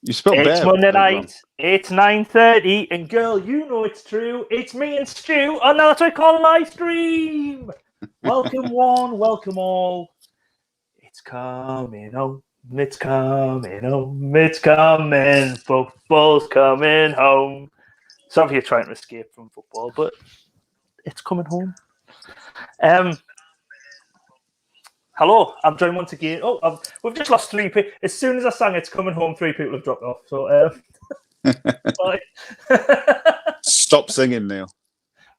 You spelled It's bear. Monday night. It's 9:30, and girl, you know it's true. It's me and Stu on that's what I call a live stream. Welcome one, welcome all. It's coming home. It's coming home. It's coming. Football's coming home. Some of you are trying to escape from football, but it's coming home. Hello, I'm joined once again. We've just lost 3 people. As soon as I sang "It's Coming Home," 3 people have dropped off. So, Stop singing, Neil.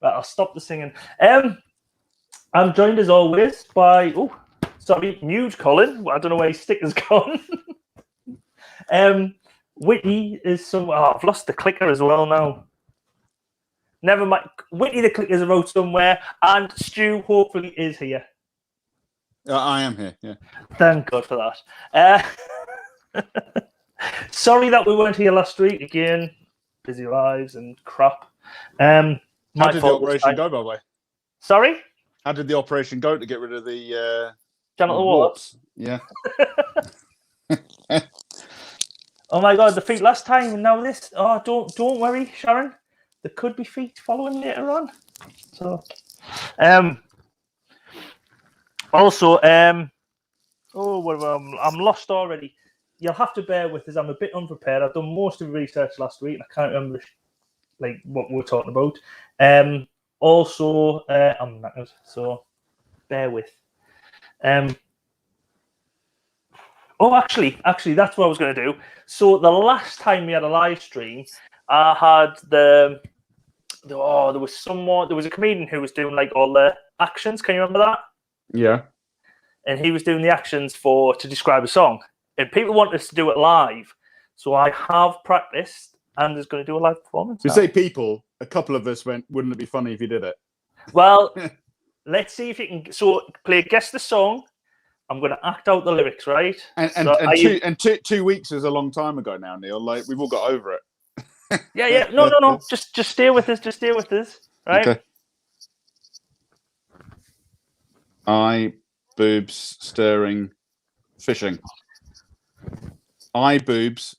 Right, I'll stop the singing. I'm joined as always by Nude Colin. I don't know where his sticker's gone. Whitney is some. Oh, I've lost the clicker as well now. Never mind. Whitney, the clicker's out somewhere, and Stu hopefully is here. I am here. Yeah. Thank God for that. Sorry that we weren't here last week again. Busy lives and crap. How did the operation go, by the way? Sorry? How did the operation go to get rid of the genital warts? Yeah. Oh my God, the feet last time and now this. Oh, don't worry, Sharon. There could be feet following later on. So, also, I'm lost already. You'll have to bear with us. I'm a bit unprepared. I've done most of the research last week, and I can't remember what we were talking about. Also, I'm knackered, so bear with. Actually, that's what I was going to do. So the last time we had a live stream, I had there was a comedian who was doing like all the actions. Can you remember that? Yeah. And he was doing the actions to describe a song. And people want us to do it live. So I have practiced and is going to do a live performance. You say people, a couple of us went, wouldn't it be funny if you did it? Well, let's see if you can. So play guess the song. I'm going to act out the lyrics, right? And 2 weeks is a long time ago now, Neil. Like, we've all got over it. Yeah. No. Just stay with us. Just stay with us. Right? Okay. Eye, boobs, stirring, fishing. Eye, boobs.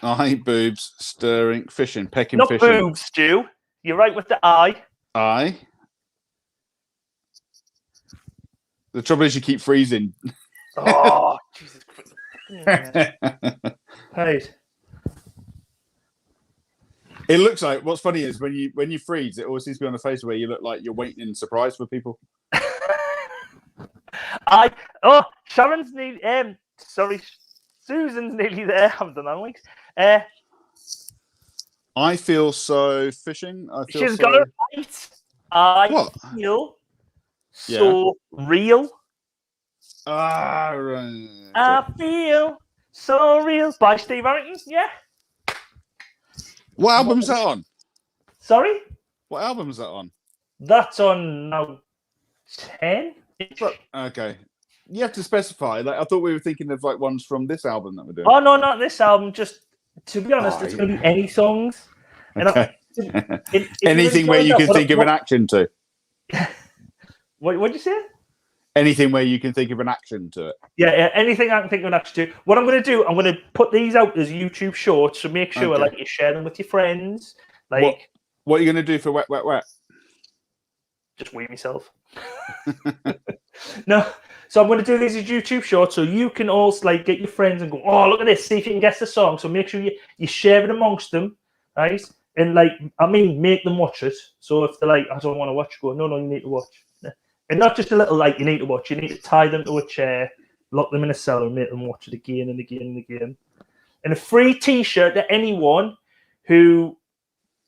Eye, boobs, stirring, fishing, pecking, Not fishing. Not boobs, Stu. You're right with the eye. Eye. The trouble is you keep freezing. Oh, Jesus Christ. Right. It looks like, what's funny is when you freeze, it always seems to be on the face where you look like you're waiting in surprise for people. Sharon's nearly, Susan's nearly there. I haven't done that in weeks. I feel so fishing. She's got it right. I feel so real. Right. I feel so real by Steve Harrington. Yeah. What album's that on? Sorry? What album's that on? That's on now 10. Okay. You have to specify. Like, I thought we were thinking of like ones from this album that we're doing. Oh no, not this album. Just to be honest, it's going to be any songs. Okay. Anything where you can think of an action to. What did you say? Anything where you can think of an action to it. Yeah, anything I can think of an action to. What I'm going to do, I'm going to put these out as YouTube shorts, so make sure like you share them with your friends. Like, what are you going to do for wet, wet, wet? Just wee myself. No, so I'm going to do these as YouTube shorts, so you can also like get your friends and go, oh, look at this, see if you can guess the song. So make sure you share it amongst them, right? And make them watch it. So if they're like, I don't want to watch, go, no, you need to watch. And not just a little you need to watch. You need to tie them to a chair, lock them in a cellar, and make them watch it again and again and again. And a free T-shirt to anyone who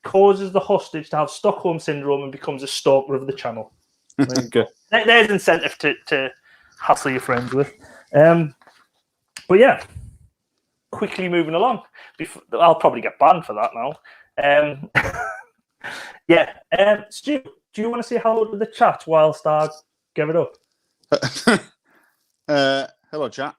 causes the hostage to have Stockholm Syndrome and becomes a stalker of the channel. Okay. There's incentive to hassle your friends with. But yeah, quickly moving along. I'll probably get banned for that now. Stu, do you want to say hello to the chat whilst I give it up? Hello, chat.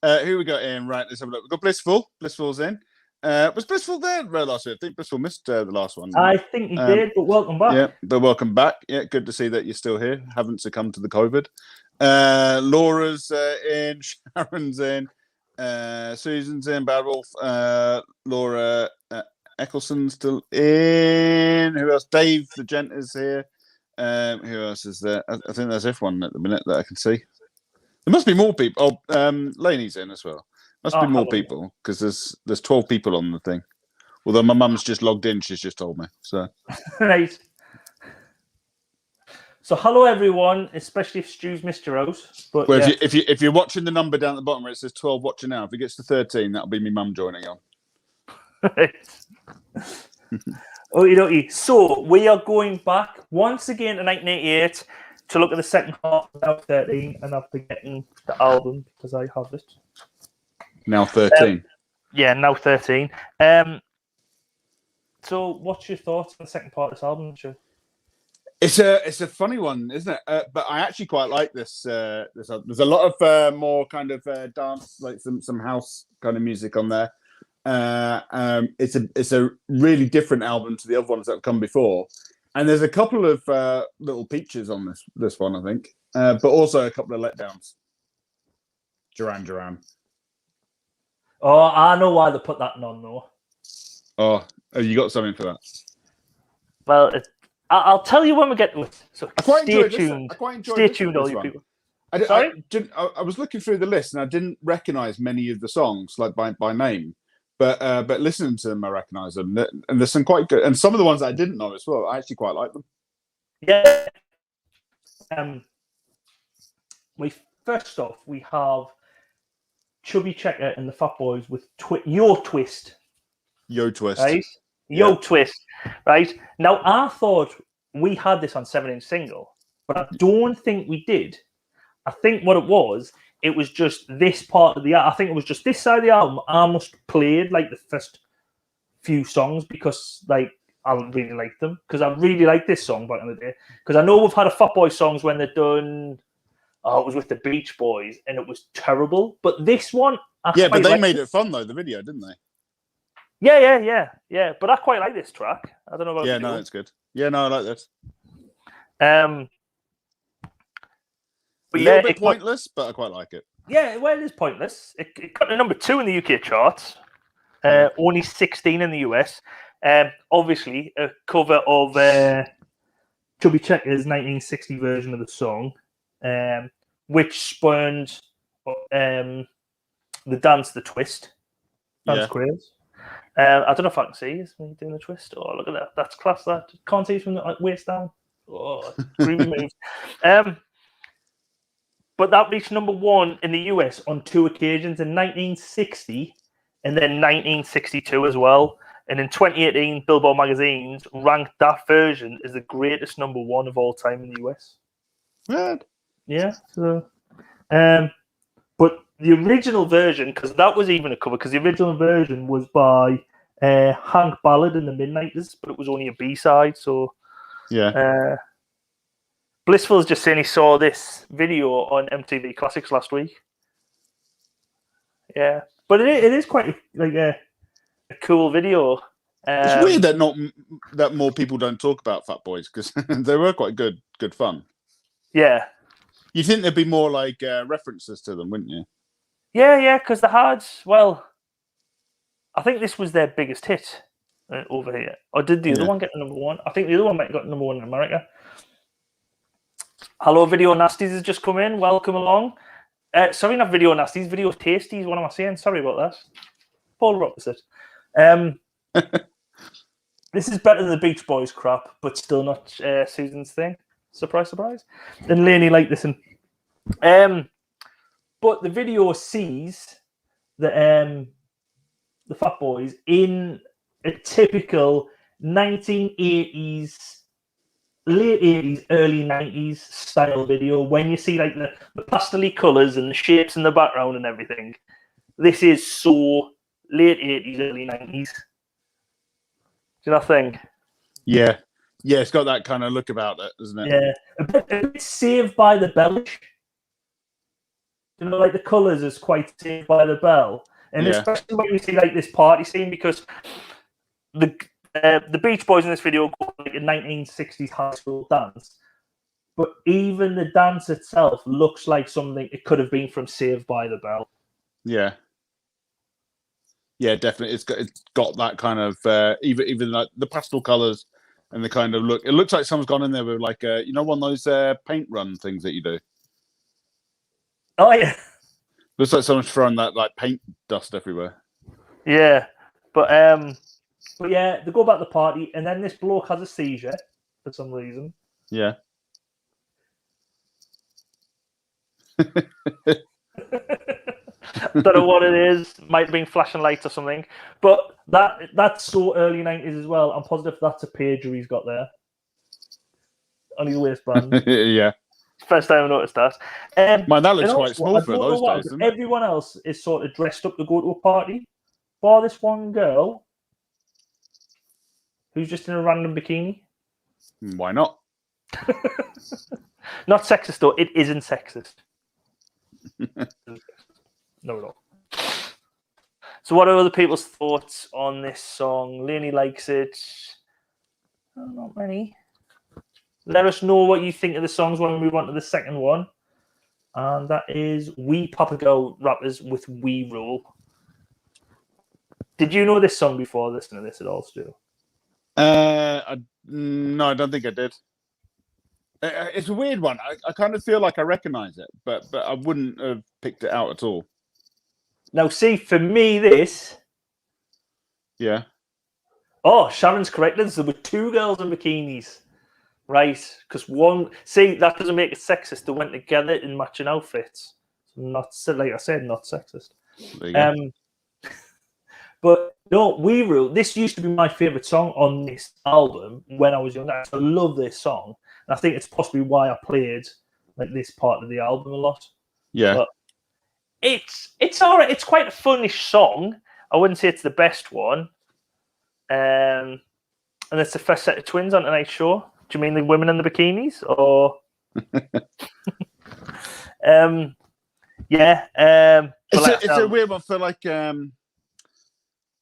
Who we got in? Right, let's have a look. We've got Blissful. Blissful's in. Was Blissful there last week? I think Blissful missed the last one. I think he did, but welcome back. Yeah, but welcome back. Yeah, good to see that you're still here. Haven't succumbed to the COVID. Laura's in, Sharon's in, Susan's in, Bad Wolf, Laura Eccleston's still in. Who else? Dave the Gent is here. Who else is there? I think there's everyone at the minute that I can see. There must be more people. Oh, Laney's in as well. Must be more people because there's 12 people on the thing. Although my mum's just logged in, she's just told me. So right. So hello everyone, especially if Stu's missed your house. But well, if you're watching the number down at the bottom where it says 12 watching now, if it gets to 13, that'll be me mum joining on. Okie. So we are going back once again to 1988 to look at the second half of Now 13, and after getting the album because I have it. Now 13. Now 13. So what's your thoughts on the second part of this album, Stu? It's a funny one, isn't it? But I actually quite like this. There's a lot of more kind of dance, like some house kind of music on there. It's a really different album to the other ones that have come before, and there's a couple of little peaches on this one, I think, but also a couple of letdowns. Duran. Oh, I know why they put that on though. Oh, you got something for that? Well, I'll tell you when we get to it. So stay tuned. Stay tuned, all you people. I was looking through the list and I didn't recognise many of the songs like by name, but listening to them, I recognise them. And there's some quite good, and some of the ones that I didn't know as well. I actually quite like them. Yeah. First off, we have Chubby Checker and the Fat Boys with Yo Twist. Yo Twist. Right? Yo Twist. Right? Now, I thought we had this on 7-inch single, but I don't think we did. I think what it was just this part of the album. I think it was just this side of the album. I almost played like the first few songs because like I really liked them. Because I really liked this song back in the day. Because I know we've had a Fat Boy songs when they're done. Oh, it was with the Beach Boys, and it was terrible. But this one, but they made it fun though. The video, didn't they? Yeah. But I quite like this track. I don't know about you. Yeah, no, it's good. Yeah, no, I like this. But a little bit pointless, but I quite like it. Yeah, well, it is pointless. It got to number 2 in the UK charts, only 16 in the US. Obviously, a cover of Chubby Checker's 1960 version of the song, which spawned the dance, the twist. Dance craze. I don't know if I can see is me doing the twist. Oh, look at that. That's class, that. Can't see from the waist down. Oh, groovy move. But that reached number 1 in the US on 2 occasions in 1960 and then 1962 as well. And in 2018, Billboard magazines ranked that version as the greatest number 1 of all time in the US. Right. Yeah. So, but the original version, because that was even a cover, because the original version was by Hank Ballard in the Midnighters, but it was only a B-side. So, yeah. Blissful's just saying he saw this video on MTV Classics last week. Yeah, but it is quite like a cool video. It's weird that more people don't talk about Fat Boys because they were quite good fun. Yeah, you think there'd be more like references to them, wouldn't you? Yeah, because the Hards. Well, I think this was their biggest hit over here. Or did the other one get number 1? I think the other one might have got number 1 in America. Hello, Video Nasties has just come in. Welcome along. Sorry, not Video Nasties, Video Tasties. What am I saying? Sorry about that. Polar opposite. This is better than the Beach Boys crap, but still not Susan's thing. Surprise, surprise. And Laney liked this one. But the video sees the Fat Boys in a typical 1980s, late 80s, early 90s style video. When you see like the pastel colours and the shapes in the background and everything, this is so late 80s, early 90s. Do you not think? Yeah, it's got that kind of look about it, isn't it? Yeah, a bit Saved by the Bell-ish. You know, like the colours is quite Saved by the Bell, and especially when you see like this party scene, because the Beach Boys in this video go like a 1960s high school dance, but even the dance itself looks like something it could have been from Saved by the Bell. Yeah. Yeah, definitely. It's got that kind of even like the pastel colors and the kind of look. It looks like someone's gone in there with like one of those paint run things that you do. Oh yeah, Looks like someone's throwing that like paint dust everywhere. yeah. But yeah, they go back to the party, and then this bloke has a seizure for some reason. Yeah. Don't know what it is. Might have been flashing lights or something. But that's so early 90s as well. I'm positive that's a pager he's got there on his waistband. Yeah. First time I noticed that. Man, that looks and quite also, small I for don't know those why, days, but doesn't it? everyone else is sort of dressed up to go to a party. Bar this one girl who's just in a random bikini. Why not? Not sexist though. It isn't sexist. No, at all. So, what are other people's thoughts on this song? Lainey likes it. Oh, not many. Let us know what you think of the songs when we move on to the second one. And that is We Papa Girl Rappers with We Rule. Did you know this song before listening to this at all, Stu? No, I don't think I did. It's a weird one. I kind of feel like I recognize it, but I wouldn't have picked it out at all. Now, see, for me, this... Yeah. Oh, Sharon's corrected. There were two girls in bikinis. Right, because one... See, that doesn't make it sexist. They went together in matching outfits. Not, like I said, not sexist. There you go. But no, We Rule. This used to be my favorite song on this album when I was younger. I love this song, and I think it's possibly why I played like this part of the album a lot. Yeah. But it's all right. It's quite a funnish song. I wouldn't say it's the best one. And it's the first set of twins on tonight's show. Do you mean the women in the bikinis, or? Yeah. It's a weird one for like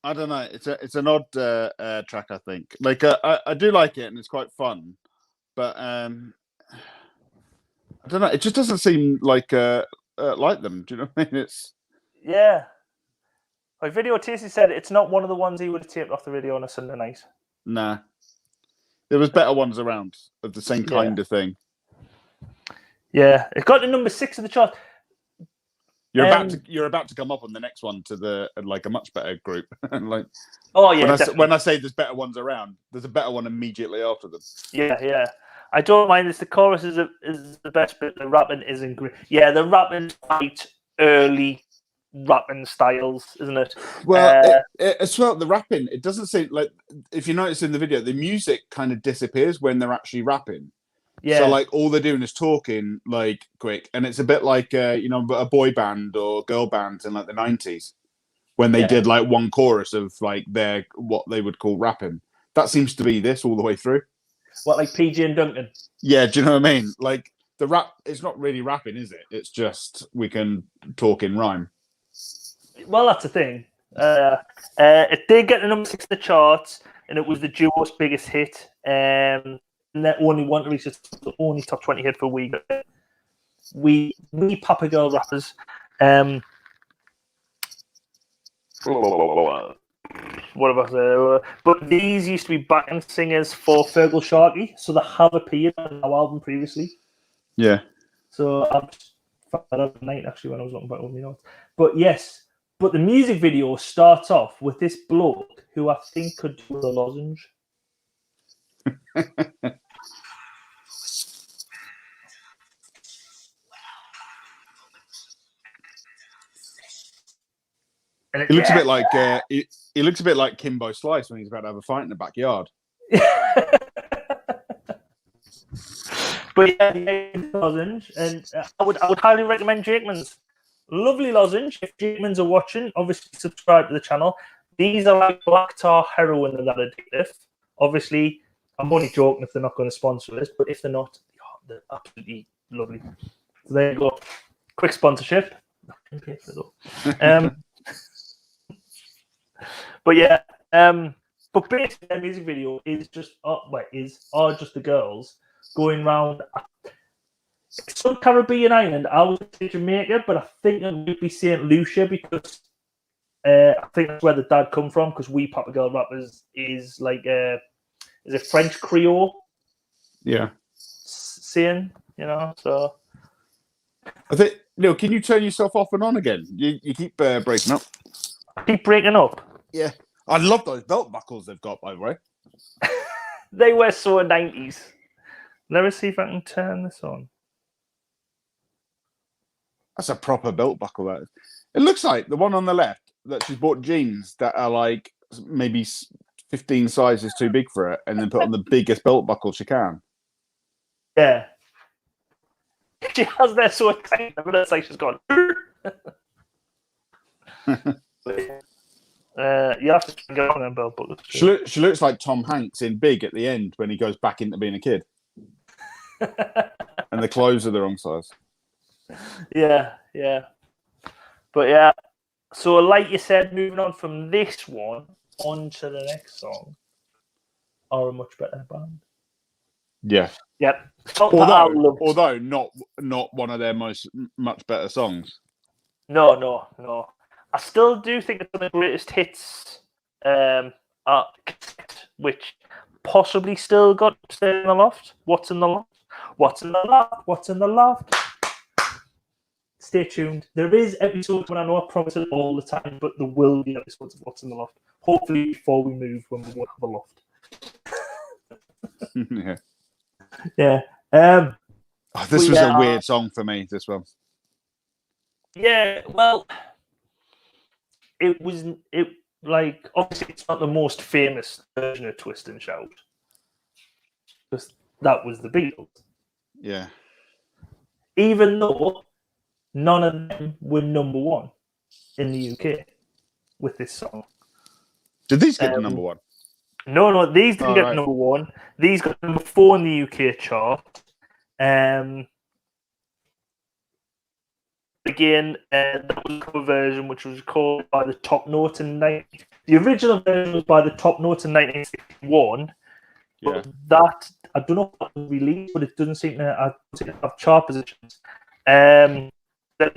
I don't know. It's an odd track, I think. Like I do like it and it's quite fun, but I don't know. It just doesn't seem like them. Do you know what I mean? It's yeah. Like Video Tasty said, it's not one of the ones he would have taped off the video on a Sunday night. nah. There was better ones around of the same kind of thing. Yeah, it got to number 6 of the chart. You're about to come up on the next one to the like a much better group. Like, oh yeah, when I say there's better ones around, there's a better one immediately after them. Yeah. I don't mind this. The chorus is the best bit. The rapping isn't great. Yeah, the rapping's quite early rapping styles, isn't it? Well, as well, the rapping, it doesn't seem like, if you notice in the video, the music kind of disappears when they're actually rapping. Yeah. So like all they're doing is talking like quick, and it's a bit like a boy band or girl band in like the 90s when they did like one chorus of like their what they would call rapping. That seems to be this all the way through. What, like PJ and Duncan? Yeah, do you know what I mean? Like the rap, it's not really rapping, is it? It's just we can talk in rhyme. Well, that's the thing. It did get to number 6 in the charts, and it was the duo's biggest hit. And that only one to reach the only top 20 hit for We Papa Girl Rappers. What about but these used to be backing singers for Fergal Sharkey, so they have appeared on our album previously. Yeah. So I found that out tonight actually when I was looking back over my notes. But yes, but the music video starts off with this bloke who I think could do the lozenge. He looks a bit like he looks a bit like Kimbo Slice when he's about to have a fight in the backyard. But yeah, lozenge, and I would highly recommend Jakeman's. Lovely lozenge. If Jakeman's are watching, obviously subscribe to the channel. These are like black tar heroin and that addictive. Obviously, I'm only joking if they're not going to sponsor this, but if they're not, they're absolutely lovely. So there you go. Quick sponsorship. Not going to pay for it though. But yeah, but basically the music video is just are just the girls going around. some Caribbean island. I would say Jamaica, but I think it would be St. Lucia because I think that's where the dad come from. Because We Papa Girl Rappers is like is a French Creole Yeah. saying, So I think, Neil, can you turn yourself off and on again? You keep breaking up. I keep breaking up. Yeah. I love those belt buckles they've got, by the way. They were so 90s. Let me see if I can turn this on. That's a proper belt buckle. That is. It looks like the one on the left that she's bought jeans that are like maybe 15 sizes too big for it, and then put on the biggest belt buckle she can. Yeah. She has that so excited. But it's like she's gone. You have to get on them belt buckles. She looks like Tom Hanks in Big at the end when he goes back into being a kid. And the clothes are the wrong size. Yeah. But yeah, so like you said, moving on from this one on to the next song, are a much better band. Yeah. Yep. Although not one of their much better songs. No. I still do think it's one of the greatest hits, which possibly still got Stay in the Loft. What's in the Loft? What's in the Loft? What's in the Loft? Stay tuned. There is episodes when I know I promise it all the time, but there will be episodes of What's in the Loft. Hopefully before we move when we won't have a loft. Yeah. This was a weird song for me, this one. Yeah, well, obviously it's not the most famous version of Twist and Shout. Because that was the Beatles. Yeah. Even though none of them were number one in the UK with this song. Did these get to number one? No, these didn't get number one. These got number 4 in the UK chart. Again, that was a cover version which was recorded by the Top Notes in the original version was by the Top Notes in 1961. Yeah. But that, I don't know what was released, but it doesn't seem to have chart positions. The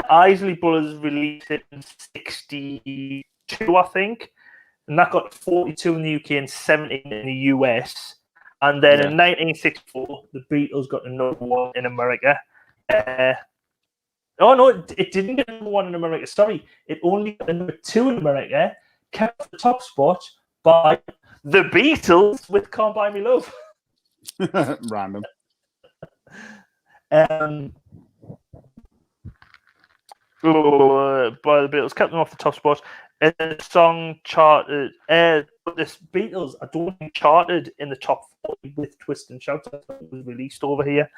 Isley Brothers released it in 62, I think. And that got 42 in the UK and 17 in the US. And then in 1964, the Beatles got the number 1 in America. It didn't get number 1 in America. Sorry, it only got number 2 in America, kept the top spot by the Beatles with Can't Buy Me Love. Random. By the Beatles, kept them off the top spot. And the song charted. But this Beatles, I don't think charted in the top 40 with Twist and Shout. It was released over here,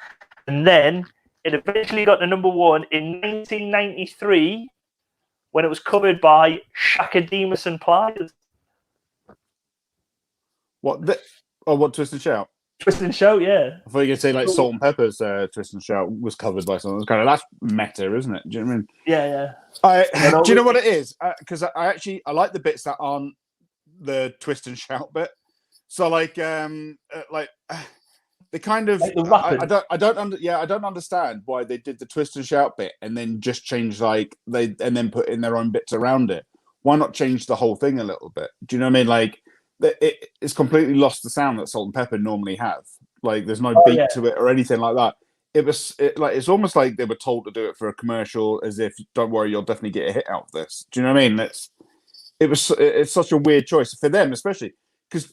and then it eventually got to number 1 in 1993 when it was covered by Shakademus and Pliers. What? What Twist and Shout? Twist and Shout, yeah. I thought you were going to say like Salt and Pepper's Twist and Shout was covered by someone. Kind of that's meta, isn't it? Do you know what I mean? Yeah. Do you know what it is? Because I like the bits that aren't the Twist and Shout bit. So they kind of like the I don't understand why they did the Twist and Shout bit and then just change and then put in their own bits around it. Why not change the whole thing a little bit? Do you know what I mean? Like it's completely lost the sound that Salt and Pepper normally have. Like there's no beat to it or anything like that. It's almost like they were told to do it for a commercial, as if don't worry, you'll definitely get a hit out of this. Do you know what I mean? It's such a weird choice for them, especially because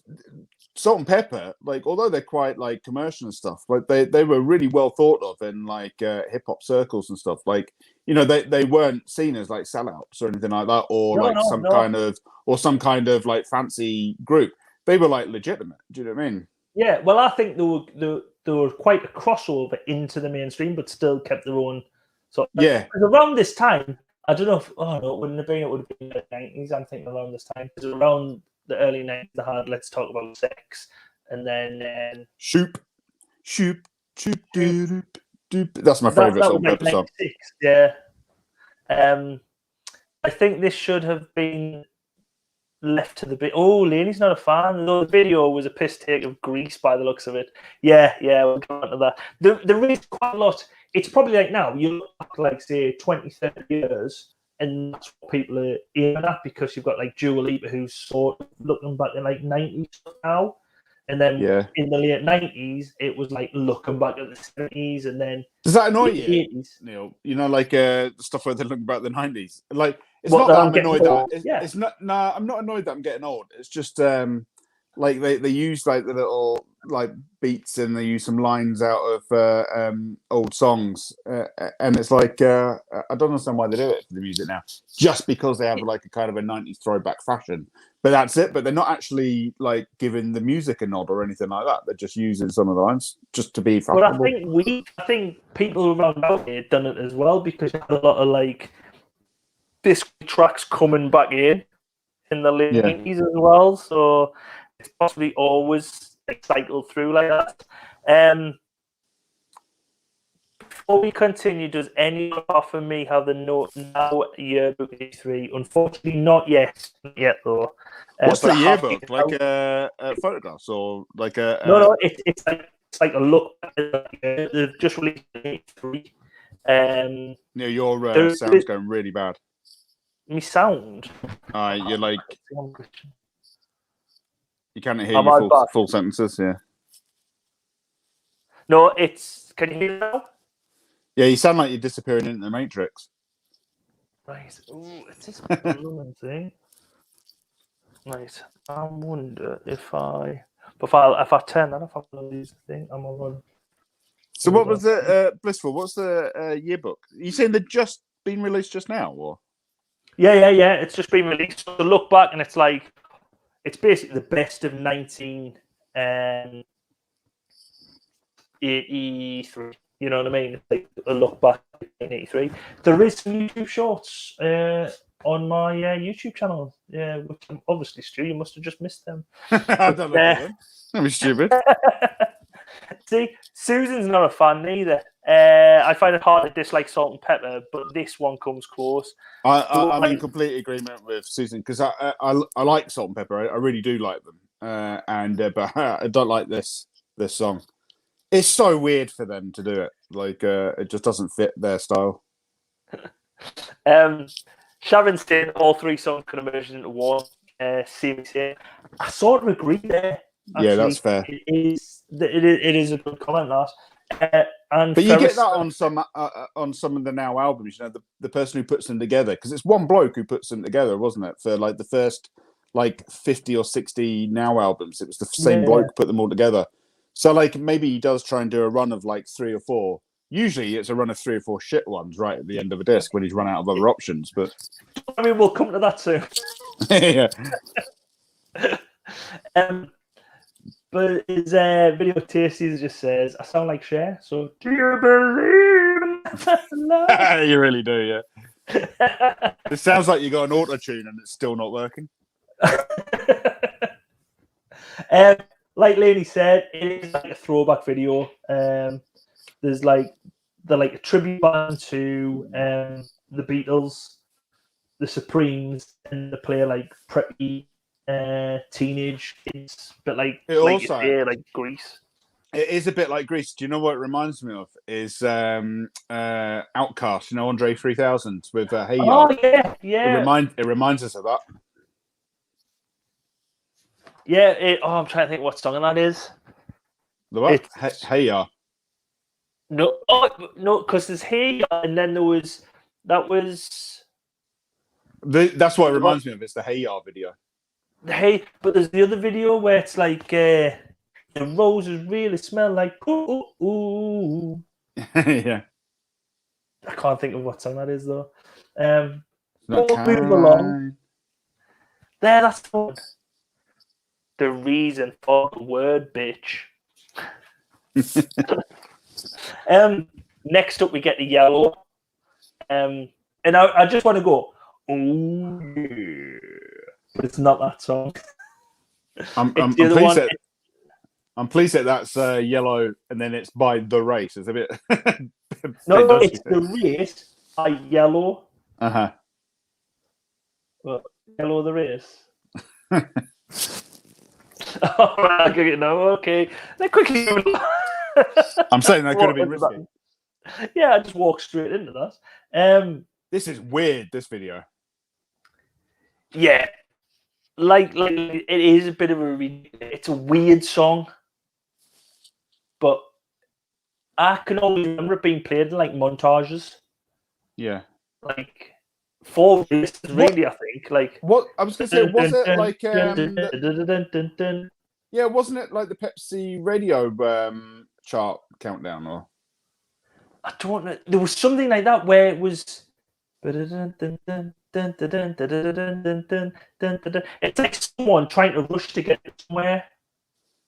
Salt and Pepper, like although they're quite like commercial and stuff, like they were really well thought of in like hip hop circles and stuff. Like they weren't seen as like sellouts or anything like that, or some kind of like fancy group. They were like legitimate. Do you know what I mean? Yeah. Well, I think they were quite a crossover into the mainstream, but still kept their own. So because around this time, I don't know if it wouldn't have been. It would have been the 90s. I'm thinking around this time because around the early 90s, they had Let's Talk About Sex, and then Shoop, doop, doop. That's my favorite Salt and Pepper song. Yeah. I think this should have been left to the bit. Oh, Lainey's not a fan. Though the video was a piss take of Grease by the looks of it. Yeah, we'll go on to that. There is quite a lot it's probably like now, you look back like, say, 20, 30 years, and that's what people are aiming at, because you've got like Dua Lipa, who's sort of looking back in like 90s now. And then in the late 90s, it was like looking back at the 70s, and then does that annoy you, 80s. Neil? You know, like stuff where they look about the 90s. Like, it's What, not that I'm I'm getting annoyed old? that it's not. Nah, I'm not annoyed that I'm getting old. It's just like they use like the little like beats, and they use some lines out of old songs, and it's like I don't understand why they do it for the music now, just because they have like a kind of a 90s throwback fashion. But that's it. But they're not actually like giving the music a nod or anything like that. They're just using some of the lines just to be fashionable. But I think people around out here done it as well, because you had a lot of like disc tracks coming back in the late 90s as well. So it's possibly always cycled through like that. Before we continue, does anyone offer me how the now yearbook E3? Unfortunately, not yet. Not yet though. What's the yearbook? Like a photographs or like a? No. It's like a look. They've just released E3. Yeah, your sound's going really bad. Me sound. You're like you can't hear your full sentences. Yeah. No, it's. Can you hear me now? Yeah, you sound like you're disappearing into the Matrix. Right. Ooh, it's this balloon thing. Right. I wonder if I turn that off, I'll lose the thing. I'm on run. So what was the Blissful? What's the yearbook? You saying they've just been released just now, or? Yeah. It's just been released. So look back, and it's like it's basically the best of 1983. You know what I mean? It's like a look back in 83. There is some YouTube shorts on my YouTube channel. Yeah, which obviously, Stu, you must have just missed them. I don't look at them. That'd be stupid. See, Susan's not a fan either. I find it hard to dislike salt and pepper, but this one comes close. I'm in complete agreement with Susan, because I like salt and pepper. I really do like them, but I don't like this song. It's so weird for them to do it. Like it just doesn't fit their style. Sharon's saying all 3 songs can emerge into one. CMC. I sort of agree there. Actually. Yeah, that's fair. It is a good comment, that. But you get that on some of the Now albums. You know, the person who puts them together, because it's one bloke who puts them together, wasn't it? For like the first 50 or 60 Now albums, it was the same bloke who put them all together. So like maybe he does try and do a run of like 3 or 4. Usually it's a run of 3 or 4 shit ones right at the end of a disc when he's run out of other options. But I mean, we'll come to that soon. Yeah. But his video Tasties just says, I sound like Cher, so do you believe in love? You really do, yeah. It sounds like you got an auto-tune and it's still not working. Like Laney said, it is like a throwback video. There's like a tribute band to the Beatles, the Supremes, and they play like pretty teenage kids, but like Grease. It is a bit like Grease. Do you know what it reminds me of? Is Outcast, Andre 3000 with Hey Ya. Oh yeah. It reminds us of that. Yeah, I'm trying to think what song that is. The what? Hey Ya. No, because there's Hey Ya, and then that's what it reminds me of. It's the Hey Ya video. But there's the other video where it's like the roses really smell like ooh. Yeah. I can't think of what song that is though. We'll move along. There, that's the one. The reason for the word bitch. Next up we get the Yellow. And I just want to go, oh yeah. But it's not that song. I'm pleased that that's Yellow, and then it's by The Race. It's a bit. No, it's The Race by Yellow. Well, Yellow The Race. All right, no, okay. Then quickly. I'm saying that could have been risky. Yeah, I just walked straight into that. This is weird. This video. Yeah, like it is a bit of it's a weird song, but I can always remember it being played in like montages, Yeah. like for races, really. I think like What I was gonna say, was it like dun. yeah, wasn't it like the Pepsi radio chart countdown or? I don't know. There was something like that where it was. It's like someone trying to rush to get somewhere.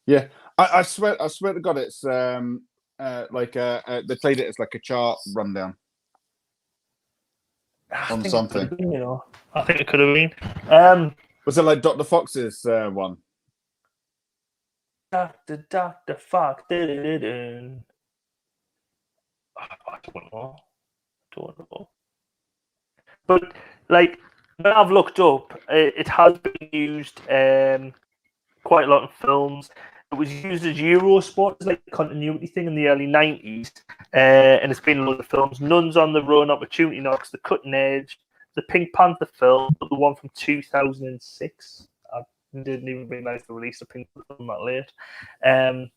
Yeah, I swear to God, it's they played it as like a chart rundown on something. Been, you know, I think it could have been. Was it like Dr. Fox's one? Dr. Fox. I don't know. But like when I've looked up, it has been used quite a lot in films. It was used as Eurosport, as like a continuity thing in the early 90s, and it's been in a lot of films. Nuns on the Run, Opportunity Knocks, The Cutting Edge, the Pink Panther film, the one from 2006. I didn't even realise they released a Pink Panther film that late. And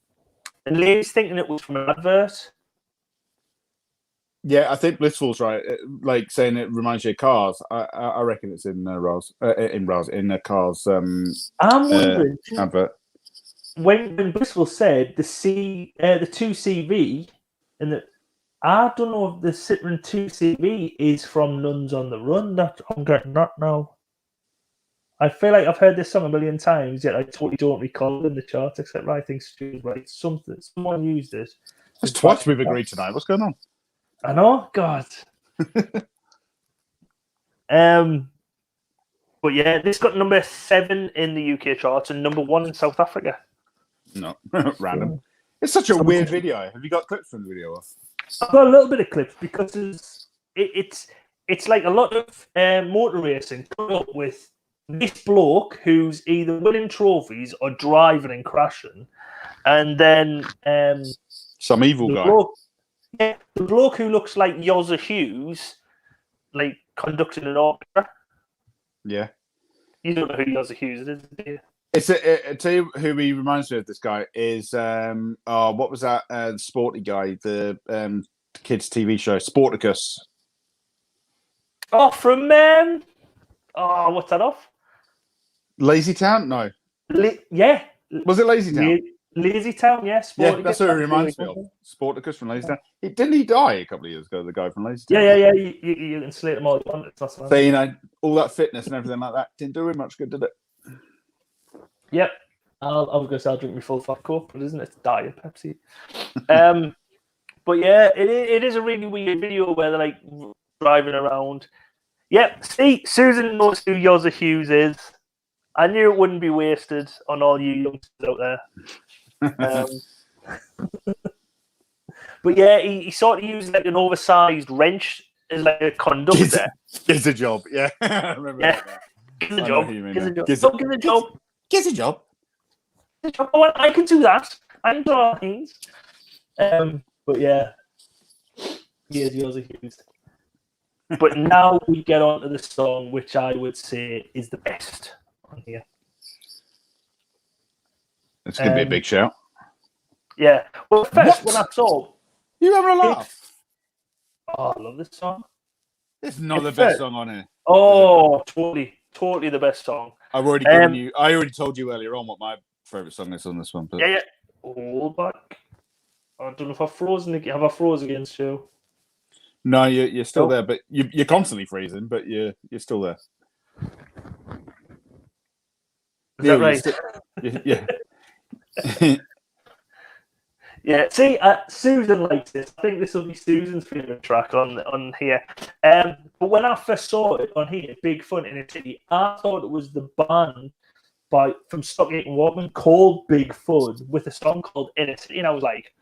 Lee's thinking it was from an advert. Yeah, I think Blissful's right. Like saying it reminds you of Cars. I reckon it's in Cars. I'm wondering advert. When Blissful said the 2CV and the I don't know if the Citroen 2CV is from Nuns on the Run. That I'm getting that now. I feel like I've heard this song a million times, yet I totally don't recall it in the charts, except I think Stu's right. Someone used it. It's twice we've agreed tonight. What's going on? I know, God. But yeah, this got number 7 in the UK charts and number 1 in South Africa. No, random. It's such a weird video. Have you got clips from the video? I've got a little bit of clips because it's like a lot of motor racing coming up with this bloke who's either winning trophies or driving and crashing, and then some evil guy. The bloke who looks like Yozza Hughes, like conducting an orchestra. Yeah, you don't know who Yozza Hughes is, do you? I tell you who he reminds me of. This guy is what was that sporty guy? The kids' TV show Sporticus. Oh, from what's that off? Lazy Town? No. Yeah. Was it Lazy Town? Lazy Town, yes. Yeah, that's what it reminds me of. Sporticus from Lazy Town. Didn't he die a couple of years ago? The guy from Lazy Town. Yeah. You can slate them all you want. So you know all that fitness and everything like that didn't do him much good, did it? Yep. I was going to say I'll drink my full fat Coke, but isn't it? Diet Pepsi. But yeah, it is a really weird video where they're like driving around. Yep. See, Susan knows who Yozza Hughes is. I knew it wouldn't be wasted on all you youngsters out there. But yeah, he sort of used like an oversized wrench as like a conductor. Gives a job, yeah. I remember that. Gives a job. Gives a job. Give a job. Gives a job. Oh, I can do that. I can do all things. But yeah, here's Yozza Hughes. But now we get on to the song, which I would say is the best on here. It's going to be a big shout. Yeah. Well, first, when I saw... You having a laugh? Oh, I love this song. It's not the best song on here. Oh, totally the best song. I've already given you... I already told you earlier on what my favourite song is on this one. But... Yeah. Hold back. I don't know if I've frozen again. Have I froze against you? No, you're still there, but you're constantly freezing, but you're still there. Is that right? Yeah. Yeah. See, Susan likes this. I think this will be Susan's favourite track on here. But when I first saw it on here, Big Fun in a City, I thought it was the band from Stockgate and Walkman called Big Fun with a song called In a City, and I was like,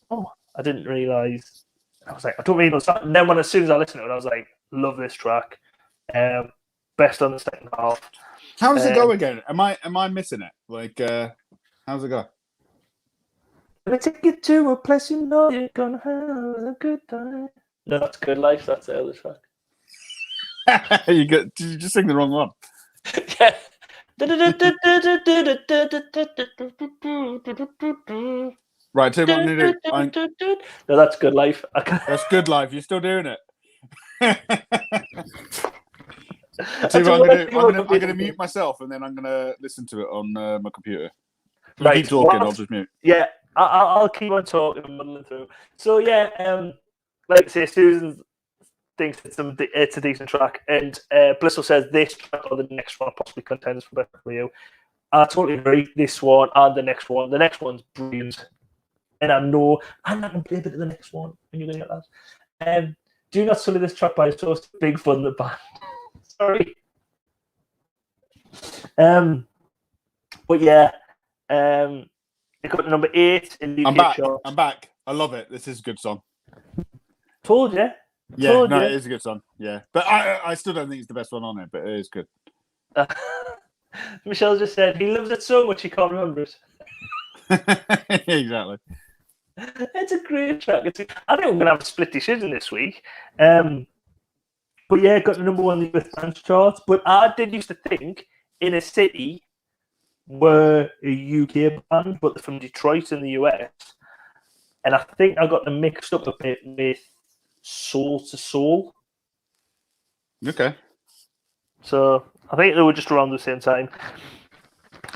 oh, I didn't realise. I was like, I don't really know. And then as soon as I listened to it, I was like, love this track. Best on the second half. How does it go again? Am I missing it? Like, how's it go? Let me take you to a place you know you're gonna have a good time. No, that's Good Life. That's the other track. Did you just sing the wrong one? Yeah. Right, tell you what I'm gonna do. No, that's Good Life. That's Good Life. You're still doing it. I'll tell you what I'm gonna do. I'm gonna mute myself and then I'm gonna listen to it on my computer. You Right, keep talking. I'll just mute. Yeah, I'll keep on talking and muddling through. So yeah, like I say, Susan thinks it's a decent track, and Blissful says this track or the next one are possibly contenders for Better For You. I totally agree. This one and the next one. The next one's brilliant, and I know I'm not gonna play a bit of the next one when you're gonna get that. Do not sully this track by so big fun the band. Sorry. But yeah, it got to number 8 in the UK chart. I'm back. I love it. This is a good song. Told you. Yeah, it is a good song. Yeah, but I still don't think it's the best one on it, but it is good. Michelle just said he loves it so much he can't remember it. Exactly. It's a great track. I think we're gonna have a split decision this week. But yeah, it got the number 1 in the US dance charts. But I did used to think In a City were a UK band, but they're from Detroit in the US. And I think I got them mixed up a bit with Soul to Soul. Okay. So I think they were just around the same time.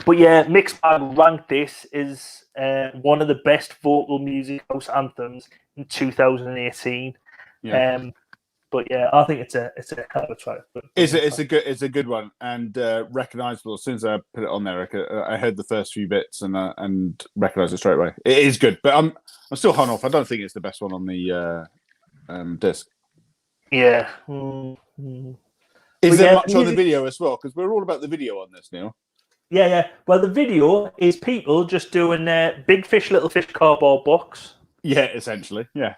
But yeah, Mixed Bag ranked this as one of the best vocal music house anthems in 2018. Yeah. But yeah, I think it's a hell of a track. It's a good one and recognizable. As soon as I put it on there, I heard the first few bits and recognized it straight away. It is good, but I'm still hung off. I don't think it's the best one on the disc. Yeah. Is there much on the video as well? Because we're all about the video on this, Neil. Yeah. Well, the video is people just doing Big Fish, Little Fish cardboard box. Yeah, essentially. Yeah.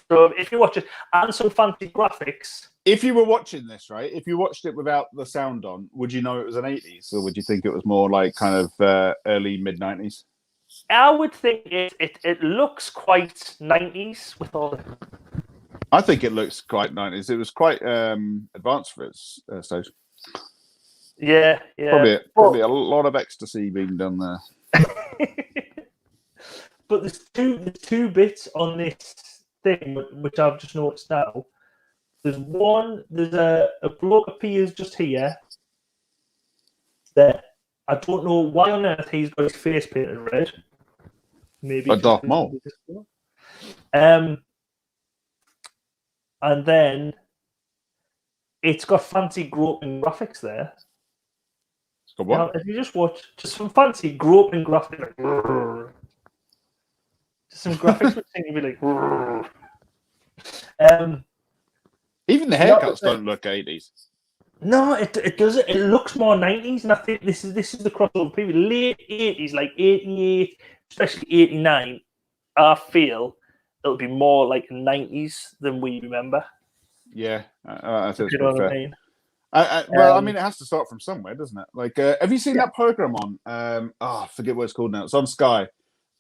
So if you watch it, and some fancy graphics. If you were watching this, right, if you watched it without the sound on, would you know it was an 80s? Or would you think it was more like kind of early, mid-90s? I would think it looks quite 90s with all the... I think it looks quite 90s. It was quite advanced for its stage. Yeah. Probably a lot of ecstasy being done there. But there's two bits on this thing which I've just noticed now. There's a bloke appears just here that I don't know why on earth he's got his face painted red. Maybe a Darth Maul. And then it's got fancy groping graphics there. It's got what? Now, if you just watch some fancy groping graphics, like, just some graphics which seem to be like. Even the haircuts don't look 80s. No, it doesn't. It looks more 90s, and I think this is the crossover period. Late 80s, like 88, especially 89. I feel it'll be more like 90s than we remember. Yeah, I think you know what I mean. I mean, it has to start from somewhere, doesn't it? Like, have you seen that program on? I forget what it's called now. It's on Sky,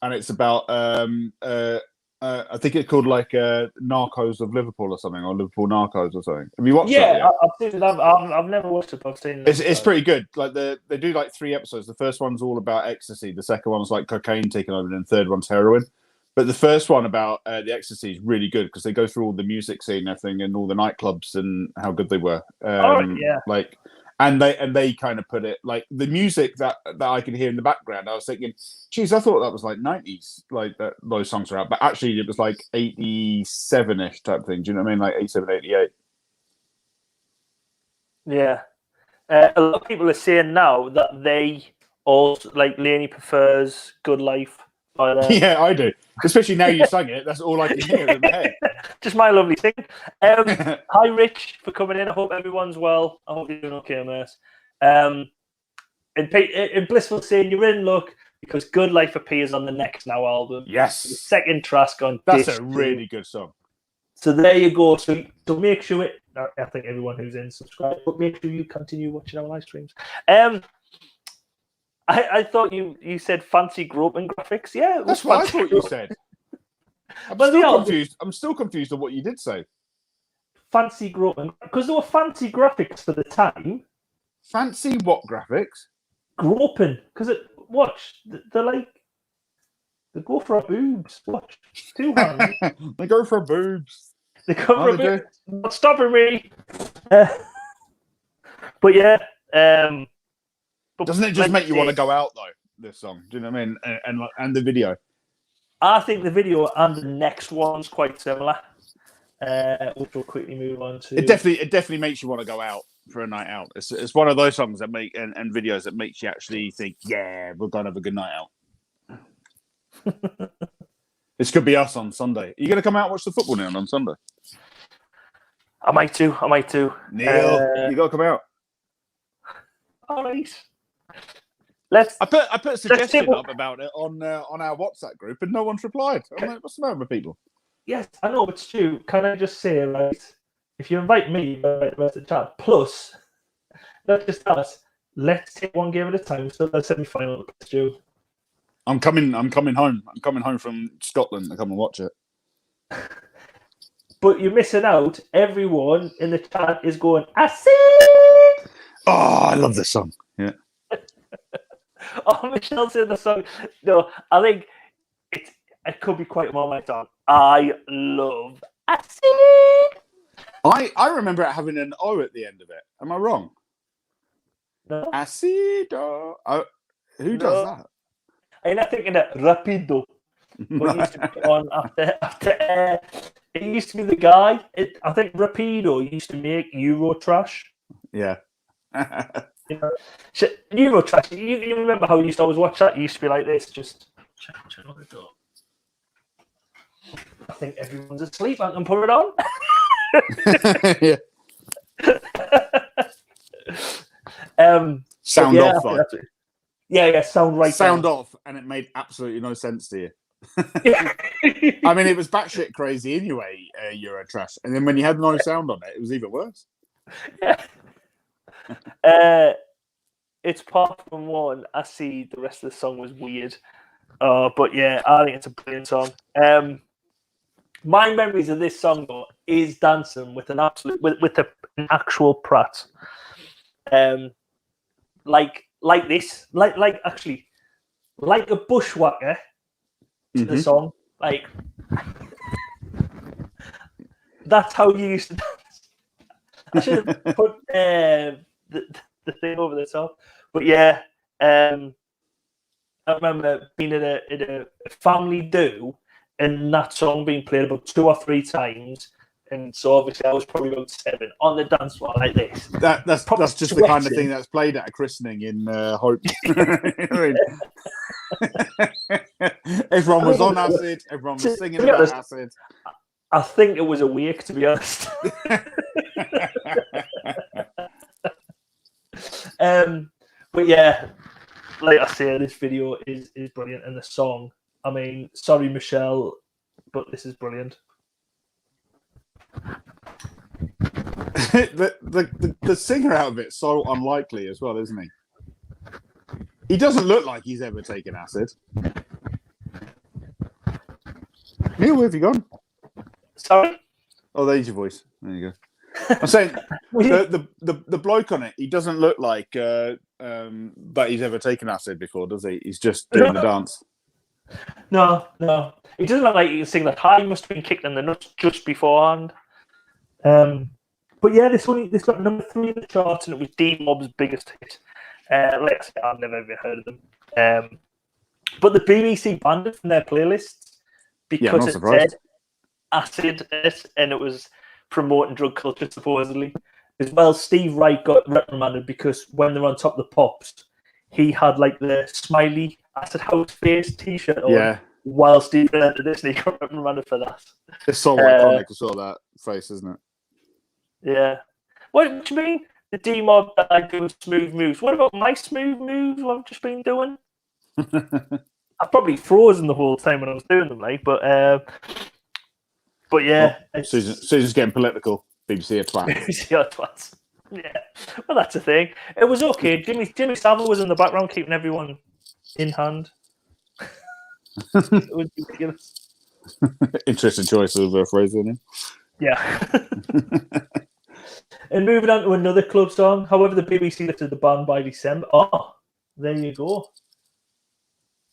and it's about I think it's called like Narcos of Liverpool or something, or Liverpool Narcos or something. Have you watched it? Yeah, I've seen it. I've never watched it, but I've seen it. It's pretty good. Like they do like 3 episodes. The first one's all about ecstasy. The second one's like cocaine taking over, and the third one's heroin. But the first one about the ecstasy is really good because they go through all the music scene and everything and all the nightclubs and how good they were. Yeah. Like, and they kind of put it like the music that I could hear in the background. I was thinking, geez, I thought that was like 90s, like that those songs are out. But actually, it was like 87-ish type thing. Do you know what I mean? Like 87, 88. Yeah. A lot of people are saying now that they also like Laney prefers Good Life. Yeah, I do. Especially now you sang it. That's all I can hear in my head. Just my lovely thing. Hi, Rich, for coming in. I hope everyone's well. I hope you're doing okay, mate. And Blissful saying you're in luck because Good Life appears on the Next Now album. Yes. The second track on That's a really good song. So there you go. So make sure I think everyone who's in subscribe, but make sure you continue watching our live streams. I thought you said fancy groping graphics. Yeah, it was That's what I fancy thought you groping. said. I'm Well, still yeah, confused. I'm still confused on what you did say. Fancy groping, because there were fancy graphics for the time. Fancy what graphics? Groping, because watch, they're like, they go for a boobs. Watch, 2 hands. They go for boobs. They go for Oh, a they do. boobs. Not stopping me. But yeah, but Doesn't it just make you want to go out though? This song, do you know what I mean? And the video. I think the video and the next one's quite similar, which we'll quickly move on to. It definitely makes you want to go out for a night out. It's one of those songs that make and videos that makes you actually think, yeah, we're gonna have a good night out. This could be us on Sunday. Are you gonna come out and watch the football now on Sunday? I might too. Neil, you gotta come out. All right. I put a suggestion up about it on our WhatsApp group and no one's replied. I'm like, what's the matter with people? Yes, I know, but Stu, can I just say, right? If you invite me, you invite the rest of the chat. Plus, not just us. Let's take one game at a time. So the semi-final, Stu. I'm coming home. I'm coming home from Scotland to come and watch it. But you're missing out. Everyone in the chat is going, I see. Oh, I love this song. Yeah. Oh, Michelle said the song. No, I think it could be quite more my song. I love I see. I remember it having an O at the end of it. Am I wrong? No. Acido. Who does that? I'm not thinking that Rapido. What used to be on after it used to be the guy. I think Rapido used to make Euro trash. Yeah. You know, Euro trash. You remember how you used to always watch that? It used to be like this. Just check the door. I think everyone's asleep. I can put it on. Yeah. Sound off. Like. Yeah. Sound off, and it made absolutely no sense to you. I mean, it was batshit crazy anyway. Euro trash, and then when you had no sound on it, it was even worse. Yeah. It's part from one. I see the rest of the song was weird. But yeah, I think it's a brilliant song. My memories of this song though is dancing with an actual Pratt. Like this, actually like a bushwhacker to the song. Like that's how you used to dance. I should have put the thing over the top. But yeah, I remember being in a family do and that song being played about 2 or 3 times. And so obviously I was probably about 7 on the dance floor like this. That's just the kind of thing that's played at a christening in Hope. Everyone was on acid. Everyone was singing about acid. I think it was a wake, to be honest. But yeah, like I say, this video is brilliant, and the song. I mean, sorry, Michelle, but this is brilliant. the singer out of it's so unlikely as well, isn't he? He doesn't look like he's ever taken acid. Neil, where have you gone? Sorry? Oh, there's your voice. There you go. I'm saying the bloke on it, he doesn't look like that he's ever taken acid before, does he? He's just doing the dance. No. He doesn't look like he can sing that high. He must have been kicked in the nuts just beforehand. But yeah, this got number 3 in the charts, and it was D-Mob's biggest hit. Like I said, I've never even heard of them. But the BBC banned it from their playlists because it said acid, and it was promoting drug culture, supposedly. As well, Steve Wright got reprimanded because when they were on Top of the Pops, he had like the smiley acid house face T-shirt on. Yeah. While Steve presented this, and he got reprimanded for that. It's so iconic. I saw that face, isn't it? Yeah. What do you mean? The D-Mob that I do smooth moves. What about my smooth moves? What I've just been doing? I've probably frozen the whole time when I was doing them, like. But yeah. Susan's getting political. BBC are twats. BBC are twats. Yeah, well, that's the thing. It was okay. Jimmy Savile was in the background keeping everyone in hand. It was ridiculous. Interesting choice of phrasing. Yeah. And moving on to another club song. However, the BBC lifted the ban by December. Oh, there you go.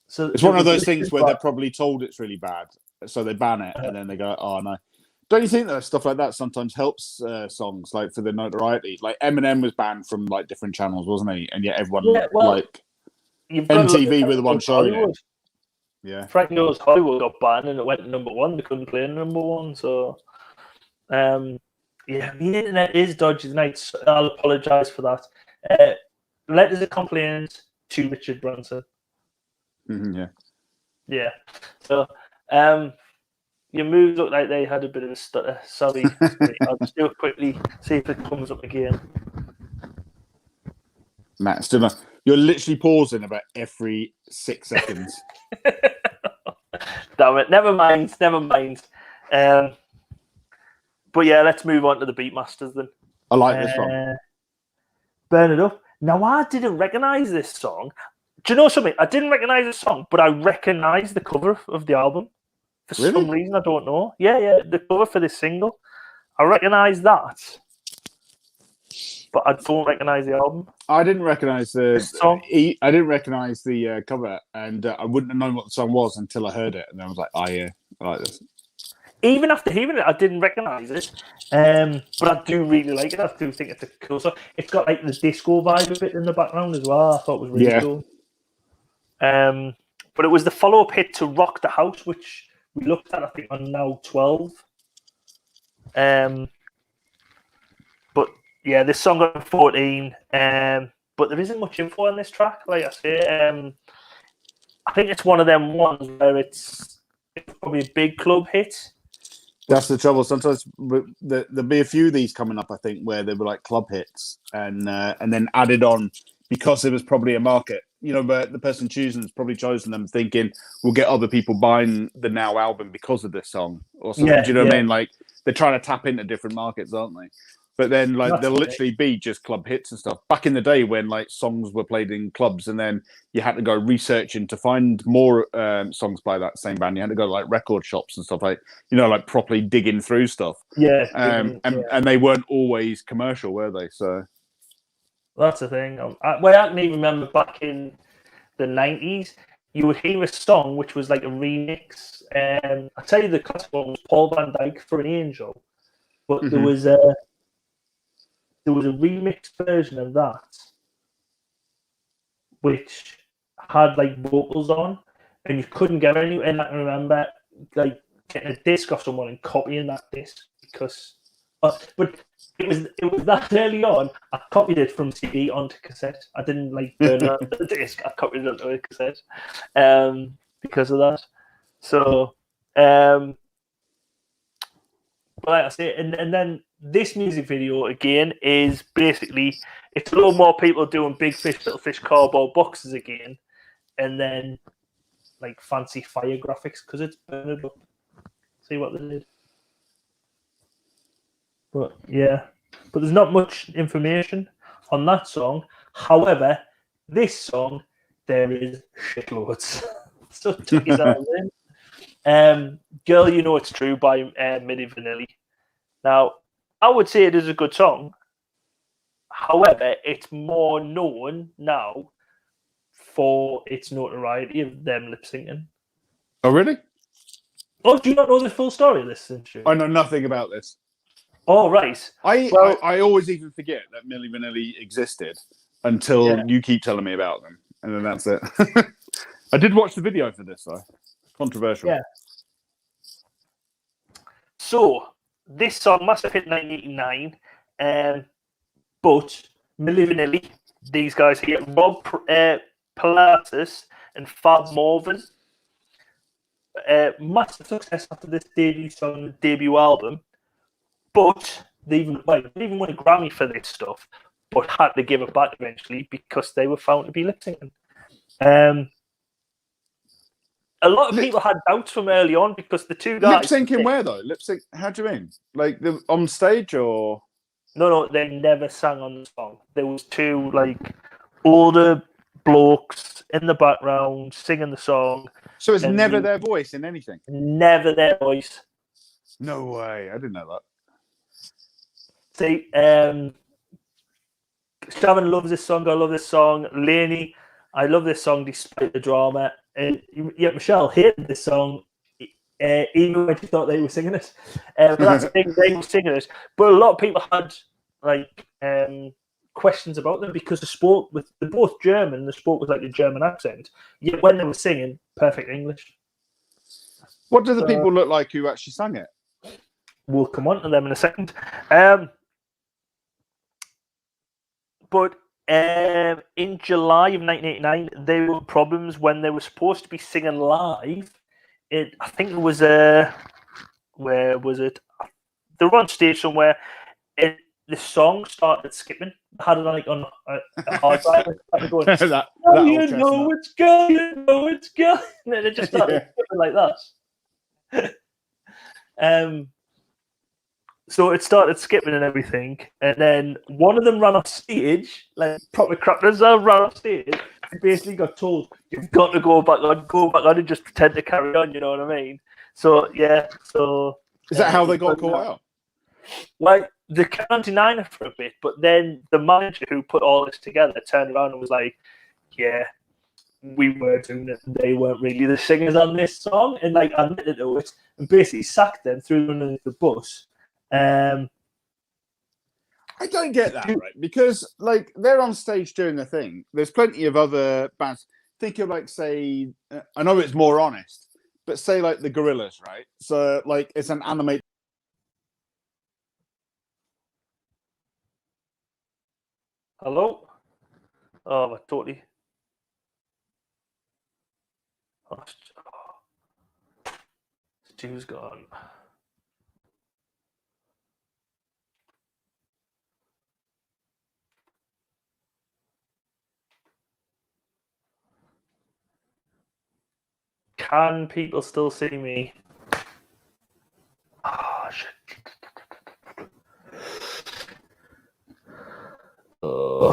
So It's one of those things where they're probably told it's really bad, so they ban it, and then they go, "Oh no." Don't you think that stuff like that sometimes helps songs, like for the notoriety? Like Eminem was banned from like different channels, wasn't he? And yet everyone like MTV were the one showing it. Yeah, Frank Knows Hollywood got banned and it went to number one. They couldn't play number one, so yeah, the internet is dodgy tonight. So I'll apologise for that. Letters of complaint to Richard Branson. yeah. Yeah. So your moves look like they had a bit of a stutter. Sorry. I'll just do it quickly, see if it comes up again. Matt, still not. You're literally pausing about every 6 seconds. Damn it. Never mind. But yeah, let's move on to the Beatmasters then. I like this one. Burn It Up. Now, I didn't recognise this song. Do you know something? I didn't recognise the song, but I recognise the cover of the album. For some reason, I don't know. Yeah, the cover for this single. I recognise that, but I don't recognise the album. I didn't recognise the song. I didn't recognise the cover, and I wouldn't have known what the song was until I heard it, and then I was like, "Oh yeah, I like this." Even after hearing it, I didn't recognise it, but I do really like it. I do think it's a cool song. It's got like the disco vibe of it in the background as well. I thought it was really cool. But it was the follow-up hit to "Rock the House," which we looked at, I think, on Now 12. But yeah, this song got 14. But there isn't much info on this track, like I say. I think it's one of them ones where it's probably a big club hit. That's the trouble. Sometimes there'll be a few of these coming up, I think, where they were like club hits and then added on because there was probably a market. You know, but the person choosing has probably chosen them thinking we'll get other people buying the Now album because of this song or something. Do you know what I mean? Like they're trying to tap into different markets, aren't they? But then like they'll literally be just club hits and stuff. Back in the day when like songs were played in clubs and then you had to go researching to find more songs by that same band. You had to go to like record shops and stuff, like, you know, like properly digging through stuff. Yeah. And they weren't always commercial, were they? So that's the thing. I can even remember back in the 90s, you would hear a song which was like a remix. I tell you, the classic one was Paul Van Dyke for an Angel, but there was a remix version of that which had like vocals on, and you couldn't get any. And I can remember like getting a disc off someone and copying that disc because, but it was that early on. I copied it from CD onto cassette. I didn't like burn the disc. I copied it onto a cassette because of that. So, but like I say, and then this music video again is basically it's a little more people doing Big Fish, Little Fish cardboard boxes again, and then like fancy fire graphics because it's burned up. See what they did. But yeah, but there's not much information on that song. However, this song, there is shitloads. So check it out in. Girl, You Know It's True by Milli Vanilli. Now, I would say it is a good song. However, it's more known now for its notoriety of them lip syncing. Oh, really? Oh, do you not know the full story of this? I know nothing about this. Oh, right. I always even forget that Milli Vanilli existed until you keep telling me about them, and then that's it. I did watch the video for this, though. Controversial. Yeah. So, this song must have hit 1989, but Milli Vanilli, these guys here, Rob Pilatus and Fab Morvan, massive success after this debut album. But they even won a Grammy for this stuff, but had to give it back eventually because they were found to be lip syncing. A lot of people had doubts from early on because the two guys lip syncing where though? Lip sync? How do you mean? Like on stage or? No, they never sang on the song. There was two like older blokes in the background singing the song. So it's never their voice in anything. Never their voice. No way! I didn't know that. See, Sharon loves this song. I love this song. Lainey, I love this song despite the drama. And yet Michelle hated this song, even when she thought they were singing it. But that's the thing, they were singing it. But a lot of people had like questions about them because they're both German. They spoke with like a German accent. Yet when they were singing, perfect English. What do the people look like who actually sang it? We'll come on to them in a second. But in July of 1989, there were problems when they were supposed to be singing live. I think it was where was it? They were on stage somewhere. The song started skipping. I had it like on a hard drive. Going, it's going. And then it just started skipping like that. So it started skipping and everything, and then one of them ran off stage, like proper crackers ran off stage, and basically got told, "You've got to go back on and just pretend to carry on." You know what I mean? So yeah. So is that how they got caught out? Like they can't deny it for a bit, but then the manager who put all this together turned around and was like, "Yeah, we were doing it. They weren't really the singers on this song," and like admitted to it, and basically sacked them, threw them under the bus. I don't get that, right? Because like they're on stage doing the thing. There's plenty of other bands. Think of like, say, I know it's more honest, but say like the Gorillaz, right? So like it's an animated. Hello? Oh, totally. Oh, Stu's gone. Can people still see me? Oh, shit. Oh.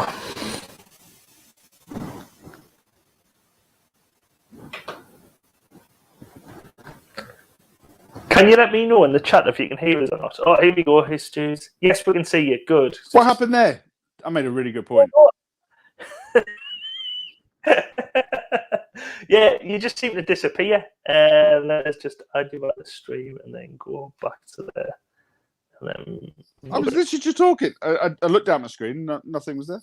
Can you let me know in the chat if you can hear us or not? Oh, here we go. Hey, Stu's. Yes, we can see you. Good. What happened there? I made a really good point. Yeah, you just seem to disappear. Let's just add you back to the stream and then go back to there. And then I was literally just talking. I looked down my screen. Nothing was there.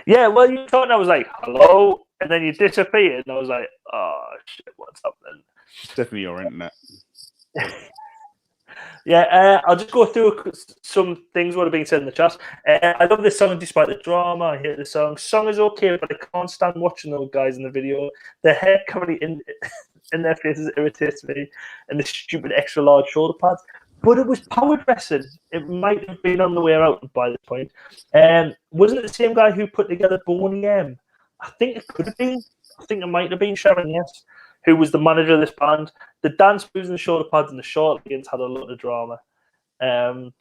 Yeah, well, you thought I was like, hello, and then you disappeared, and I was like, oh, shit, what's happening? Definitely your internet. Yeah, I'll just go through some things what have been said in the chat. I love this song despite the drama. I hate the song. Song is okay, but I can't stand watching those guys in the video. Their hair currently in their faces irritates me, and the stupid extra large shoulder pads. But it was power dressing. It might have been on the way out by this point. Wasn't it the same guy who put together Boney M? I think it could have been. I think it might have been Sharon, yes, who was the manager of this band. The dance moves and the shoulder pads and the short leggings had a lot of drama. And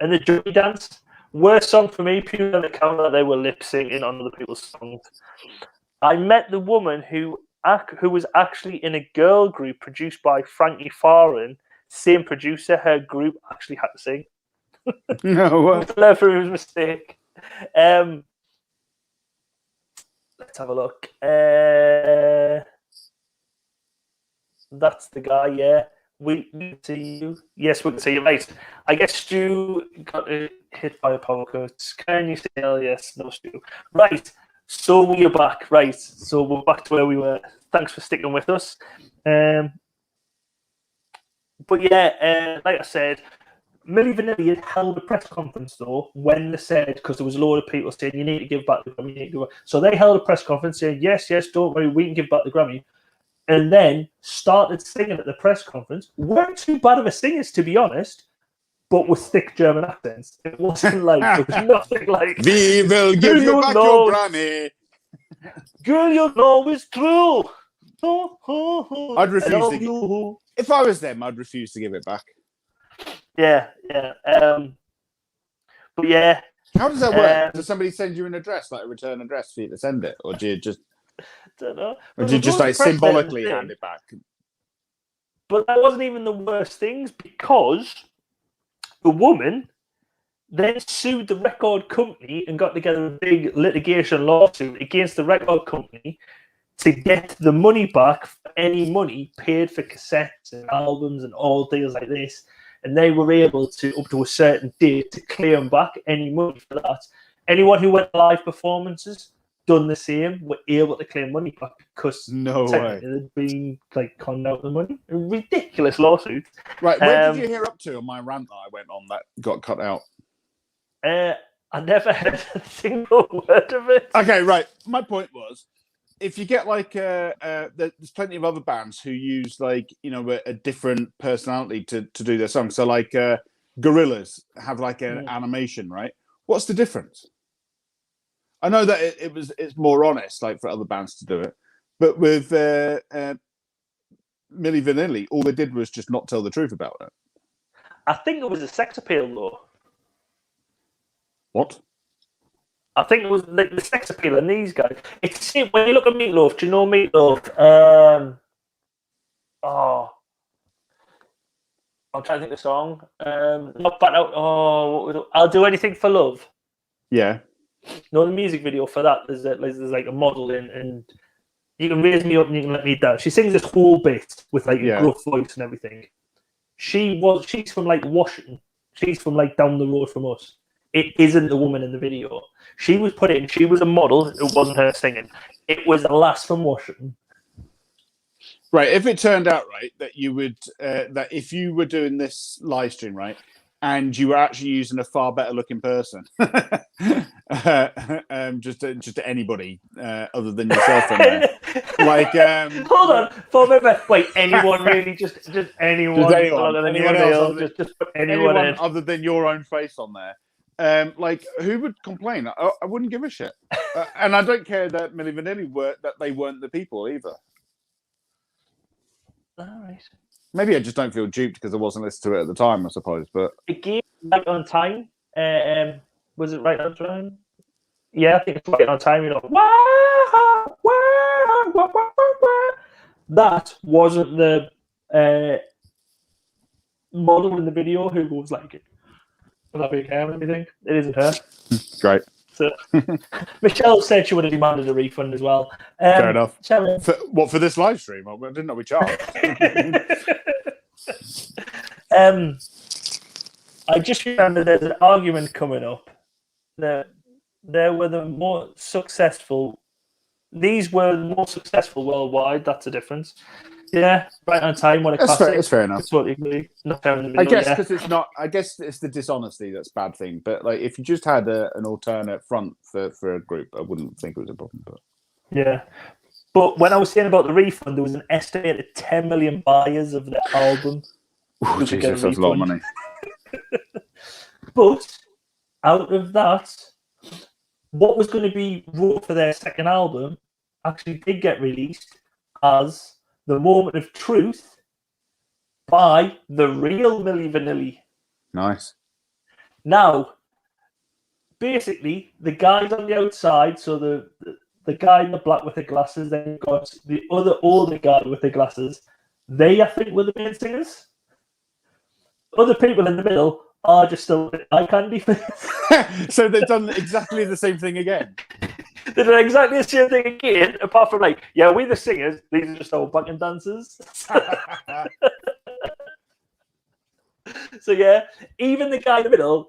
the Joey dance, worst song for me, purely on account that they were lip syncing on other people's songs. I met the woman who was actually in a girl group produced by Frankie Farin. Same producer, her group actually had to sing. No, what? Learn from his mistake. Let's have a look. That's the guy, yeah. We can see you. Yes, we can see you, mate. I guess Stu got hit by a power cut. Can you still? Yes, no, Stu. Right. So we are back. Right. So we're back to where we were. Thanks for sticking with us. But yeah, like I said, Milli Vanilli had held a press conference though when they said, because there was a load of people saying you need to give back the Grammy. So they held a press conference saying, yes, don't worry, we can give back the Grammy. And then started singing at the press conference. Weren't too bad of a singers, to be honest, but with thick German accents. It wasn't like, it was nothing like, we will give you back your Grammy. Girl, you know it's true. I'd refuse to. If I was them, I'd refuse to give it back. Yeah. But yeah. How does that work? Does somebody send you an address, like a return address for you to send it? Or do you just... don't know. Or do you just like symbolically hand it back? But that wasn't even the worst things, because the woman then sued the record company and got together a big litigation lawsuit against the record company to get the money back for any money paid for cassettes and albums and all deals like this. And they were able to, up to a certain date, to claim back any money for that. Anyone who went to live performances, done the same, were able to claim money back because they'd been like conned out the money. A ridiculous lawsuit. Right, where did you hear up to on my rant that I went on that got cut out? I never heard a single word of it. Okay, right. My point was, if you get like there's plenty of other bands who use like, you know, a different personality to do their songs. So like Gorillaz have like an animation, right? What's the difference? I know that it's more honest, like for other bands to do it, but with Milli Vanilli, all they did was just not tell the truth about it. I think it was a sex appeal, though. What? I think it was the sex appeal in these guys. It's when you look at Meatloaf. Do you know Meatloaf? I'm trying to think of the song. Not back out. I'll do anything for love. Yeah. No, the music video for that there's like a model in, and you can raise me up and you can let me down. She sings this whole bit with like a gruff voice and everything. She's from like Washington. She's from like down the road from us. It isn't the woman in the video. She was put in. She was a model. It wasn't her singing. It was a lass from Washington. Right. If it turned out right that you would that if you were doing this live stream, right, and you were actually using a far better looking person, just to anybody other than yourself in there. Like, hold on, for a minute. Wait, anyone really? Just anyone? Just anyone else? Just put anyone in. Other than your own face on there. Like, who would complain? I wouldn't give a shit, and I don't care that Milli Vanilli they weren't the people either. All right. Maybe I just don't feel duped because I wasn't listening to it at the time, I suppose. But again, Right on Time. Was it Right on Time? Yeah, I think it's Right on Time. You know, that wasn't the model in the video who goes like it. With that big hair and everything. It isn't her. Great. So, Michelle said she would have demanded a refund as well. Fair enough. For this live stream? I didn't know we charged. I just remember there's an argument coming up that there were the more successful. These were the more successful worldwide. That's a difference. Yeah, Right on Time. What a classic. It's fair enough. I totally agree. Not fair in the middle, I guess because it's not. I guess it's the dishonesty that's a bad thing. But like, if you just had an alternate front for a group, I wouldn't think it was a problem. But yeah, but when I was saying about the refund, there was an estimated 10 million buyers of the album. Oh, Jesus, that's a lot of money. But out of that, what was going to be wrote for their second album actually did get released as The Moment of Truth by the real Milli Vanilli. Nice. Now, basically, the guys on the outside, so the guy in the black with the glasses, then you've got the other older guy with the glasses, they, I think, were the main singers. Other people in the middle are just still eye candy. So they've done exactly the same thing again. They did exactly the same thing again, apart from like, yeah, we're the singers, these are just old backing dancers. So yeah, even the guy in the middle,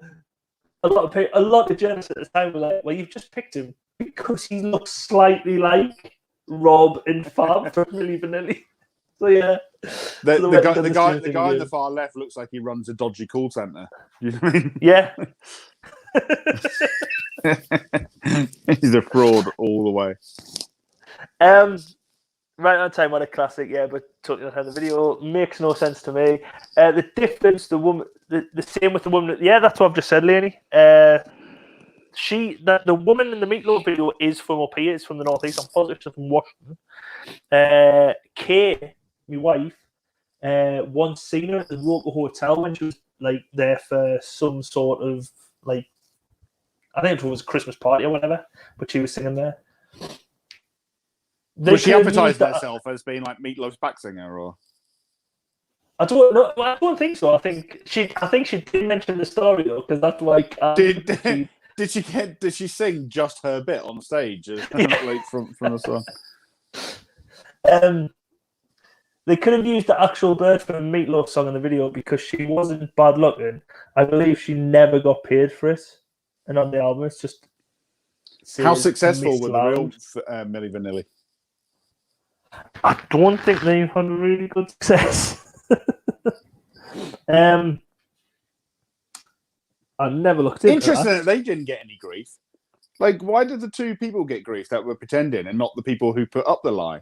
a lot of journalists at the time were like, well, you've just picked him because he looks slightly like Rob and Fab from Milli Vanilli. So yeah. The guy on the far left looks like he runs a dodgy call center. You know what I mean? Yeah. He's a fraud all the way. Right on Time, what a classic, yeah, but totally not how the video makes no sense to me. The difference, the same with the woman, yeah, that's what I've just said, Lainey. The woman in the Meatloaf video is from up here, is from the northeast. I'm positive she's from Washington. Kay, my wife, once seen her at the local hotel when she was like there for some sort of like I think it was a Christmas party or whatever, but she was singing there. Was she advertised herself as being like Meatloaf's back singer, or? I don't know. I don't think so. I think she did mention the story though, because that's like. Did she sing just her bit on stage, like from the song? They could have used the actual bird from a Meatloaf song in the video because she wasn't bad looking. I believe she never got paid for it, and on the album, it's just. How successful were the real Milli Vanilli? I don't think they had a really good success. I never looked into Interesting that. that they didn't get any grief. Like, why did the two people get grief that were pretending and not the people who put up the lie?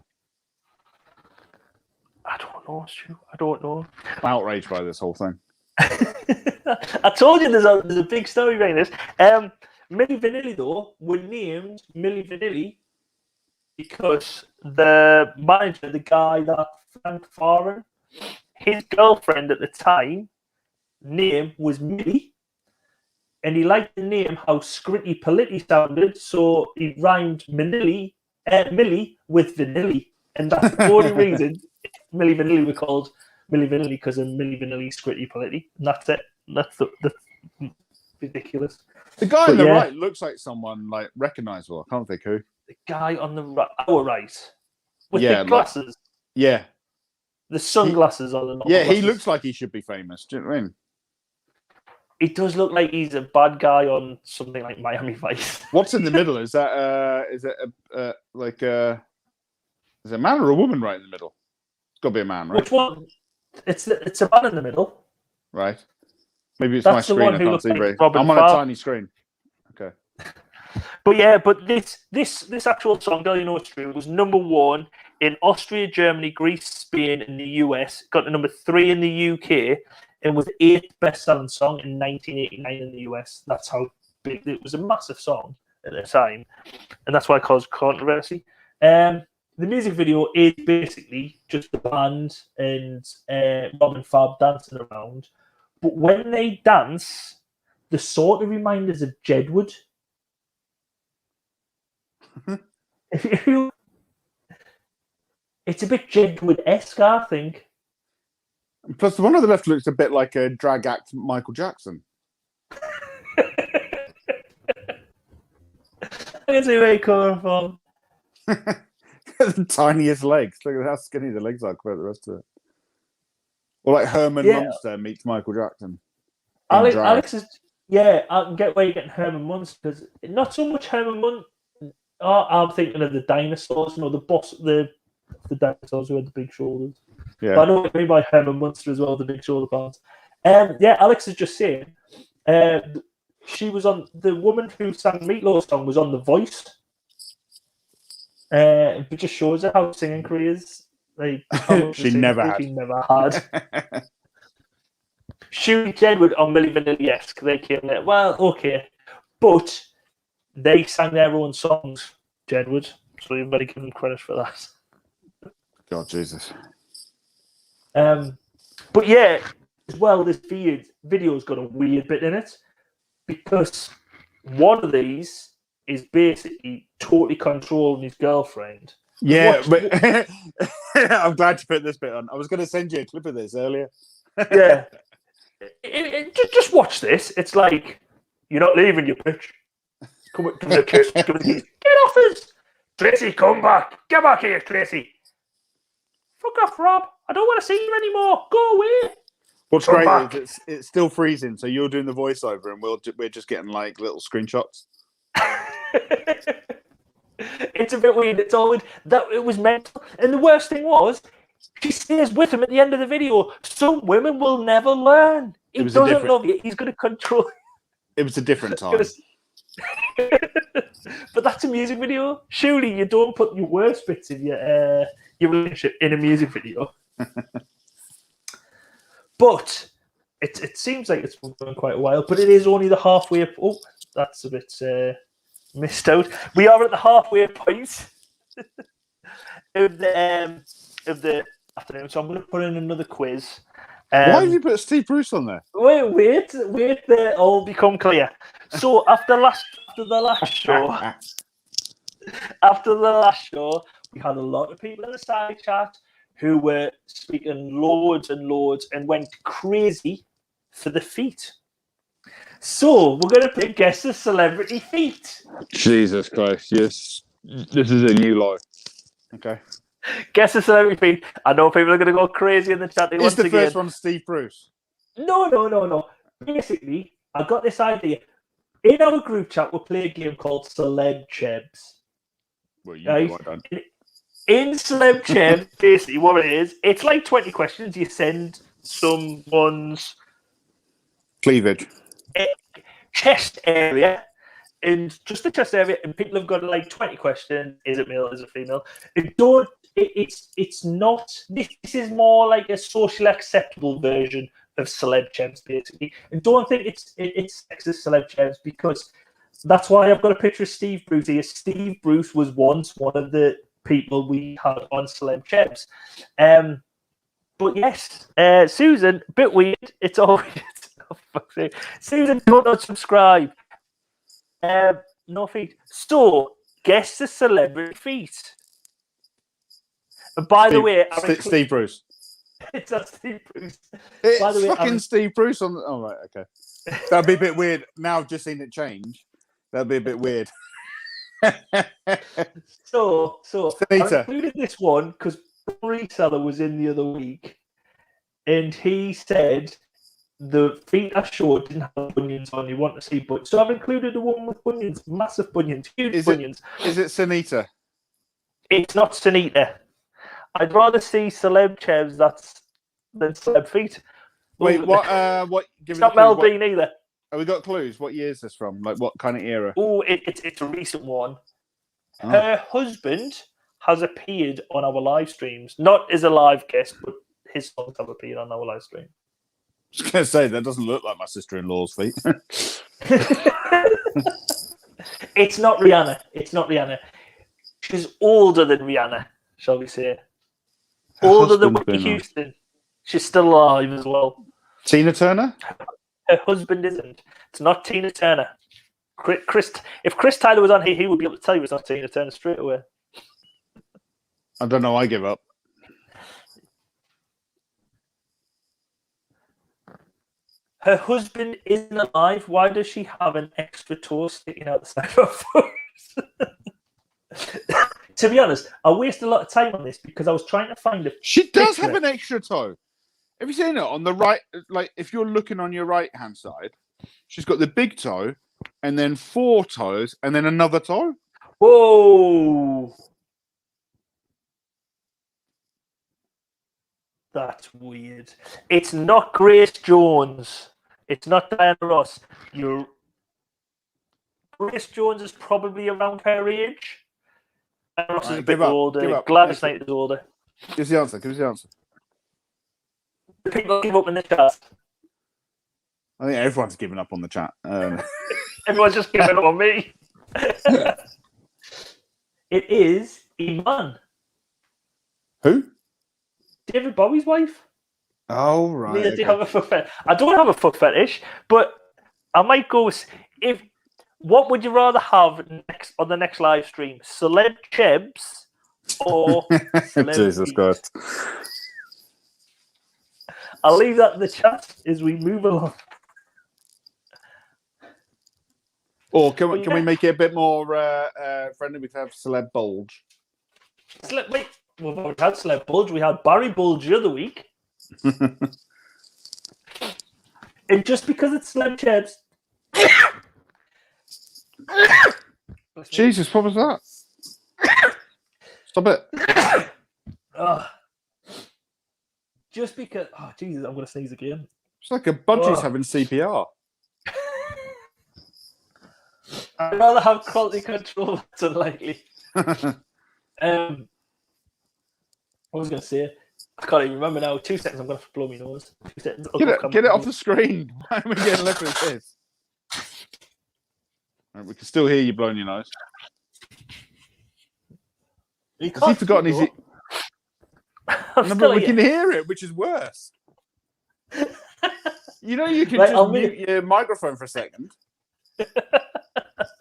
I don't know, Stu. I don't know. I'm outraged by this whole thing. I told you there's a big story behind this. Milli Vanilli, though, were named Milli Vanilli because the manager, the guy that Frank Foreign, his girlfriend at the time, name was Millie, and he liked the name how scritty Politti sounded, so he rhymed Millie with Vanilli, and that's the only reason Milli Vanilli were called Milli Vanilli, because of Milli Vanilli scritty Politti, and that's it. That's ridiculous. The guy on the right looks like someone like recognizable. I can't think who. The guy on the right, our right, with the glasses. Yeah. The sunglasses on the not. Yeah, he looks like he should be famous. Do you know what I mean? He does look like he's a bad guy on something like Miami Vice. What's in the middle? Is that is it a man or a woman right in the middle? It's got to be a man, right? Which one? It's a man in the middle. Right. Maybe it's That's my screen. I can't see very. I'm on a tiny screen. Okay. But this actual song, Girl You Know It's True, was #1 in Austria, Germany, Greece, Spain, and the US. Got to #3 in the UK, and was the 8th best-selling song in 1989 in the US. That's how big it was. A massive song at the time, and that's why it caused controversy. The music video is basically just the band and Rob and Fab dancing around. But when they dance, they sort of remind us of Jedward. It's a bit Jedward-esque, I think. Plus, the one on the left looks a bit like a drag act Michael Jackson. I can see where you're coming from. The tiniest legs. Look at how skinny the legs are compared to the rest of it. Or like Herman Munster meets Michael Jackson. Alex is, I can get where you're getting Herman Munster, because not so much Herman Munster. I'm thinking of the dinosaurs, the dinosaurs who had the big shoulders. Yeah. But I know what you mean by Herman Munster as well, the big shoulder pads. Alex is just saying, she was on, the woman who sang Meatloaf's song was on The Voice. It just shows her how singing careers. Like, she never had. Shooty Jedward on Milli Vanilli-esque. They came there. Well, okay. But they sang their own songs, Jedward. So you've got to give them credit for that. God, Jesus. But yeah, as well, this video's got a weird bit in it, because one of these is basically totally controlling his girlfriend. Yeah, but I'm glad you put this bit on. I was going to send you a clip of this earlier. Yeah. Just watch this. It's like, you're not leaving, you bitch. Come here, kiss. Get off us! Tracy, come back. Get back here, Tracy. Fuck off, Rob. I don't want to see you anymore. Go away. What's great is it's still freezing, so you're doing the voiceover, and we're just getting like little screenshots. It's a bit weird. It's always that it was mental, and the worst thing was, she stays with him at the end of the video. Some women will never learn. He doesn't love you. He's going to control. It was a different time. But that's a music video. Surely you don't put your worst bits of your relationship in a music video. But it seems like it's been going quite a while. But it is only the halfway. Oh, that's a bit missed out. We are at the halfway point of the afternoon. So I'm going to put in another quiz. Why have you put Steve Bruce on there? Wait, they'll all become clear. So after after the last show, we had a lot of people in the side chat who were speaking loads and loads and went crazy for the feet. So we're going to play Guess the Celebrity Feet. Jesus Christ, yes. This is a new life. Okay. Guess the Celebrity Feet. I know people are going to go crazy in the chat. Is the first one Steve Bruce? No. Basically, I got this idea. In our group chat, we'll play a game called Celeb Chebs. Well, you know what I've done. In Celeb Chebs, basically what it is, it's like 20 questions. You send someone's Cleavage. chest area, and just the chest area, and people have got like 20 questions. Is it male? Is it female? It's not. This is more like a socially acceptable version of Celeb Chebs, basically. And don't think it's sexist Celeb Chebs, because that's why I've got a picture of Steve Bruce here. Steve Bruce was once one of the people we had on Celeb Chebs. But yes, Susan, a bit weird. It's always Susan, don't not subscribe. No feet. So, guess the celebrity feet. And by the way, Steve Bruce. It's not Steve Bruce. It's By the way, fucking Steve Bruce on. Oh right, okay. That'd be a bit weird. Now I've just seen it change. That'd be a bit weird. So I Anita. included this one because Reseller was in the other week, and he said the feet I showed didn't have bunions on. You want to see, but so I've included the one with bunions, massive bunions, huge bunions. Is it Sunita? It's not Sunita. I'd rather see Celeb Chebs than Celeb Feet. Wait, what? Give It's me not Mel Bean either. Have we got clues? What year is this from? Like, what kind of era? Oh, it's a recent one. Oh. Her husband has appeared on our live streams, not as a live guest, but his songs have appeared on our live stream. I was going to say, that doesn't look like my sister-in-law's feet. It's not Rihanna. She's older than Rihanna, shall we say. Older than Whitney Houston. She's still alive as well. Tina Turner? Her husband isn't. It's not Tina Turner. If Chris Tyler was on here, he would be able to tell you it's not Tina Turner straight away. I don't know. I give up. Her husband isn't alive. Why does she have an extra toe sticking out the side of her foot? To be honest, I wasted a lot of time on this because I was trying to find a. She does have an extra toe. Have you seen it on the right? Like, if you're looking on your right-hand side, she's got the big toe, and then 4 toes, and then another toe. Whoa! That's weird. It's not Grace Jones. It's not Diana Ross. Grace Jones is probably around her age. Diana Ross is a bit older. Gladys Knight is older. Give us the answer. Give us the answer. People give up in the chat. I think everyone's given up on the chat. Everyone's just giving up on me. It is Iman. Who? David Bowie's wife. Oh, right. Do you have a foot fetish? I don't have a foot fetish, but I might go. What would you rather have next on the next live stream? Celeb Chebs or Celeb Jesus Christ. I'll leave that in the chat as we move along. Or can we make it a bit more friendly? We can have Celeb Bulge. Wait, we've already had Celeb Bulge. We had Barry Bulge the other week. And just because it's Celeb Chebs. Jesus, what was that? Stop it. Just because. Oh, Jesus, I'm going to sneeze again. It's like a budgie's having CPR. I'd rather have quality control. That's unlikely. What was I going to say? I can't even remember now. 2 seconds, I'm going to blow my nose. 2 seconds. Get it off the screen. Why are we getting left with this? Right, we can still hear you blowing your nose. Has he forgotten his... No, but we can hear it, which is worse. You know, you can just mute your microphone for a second.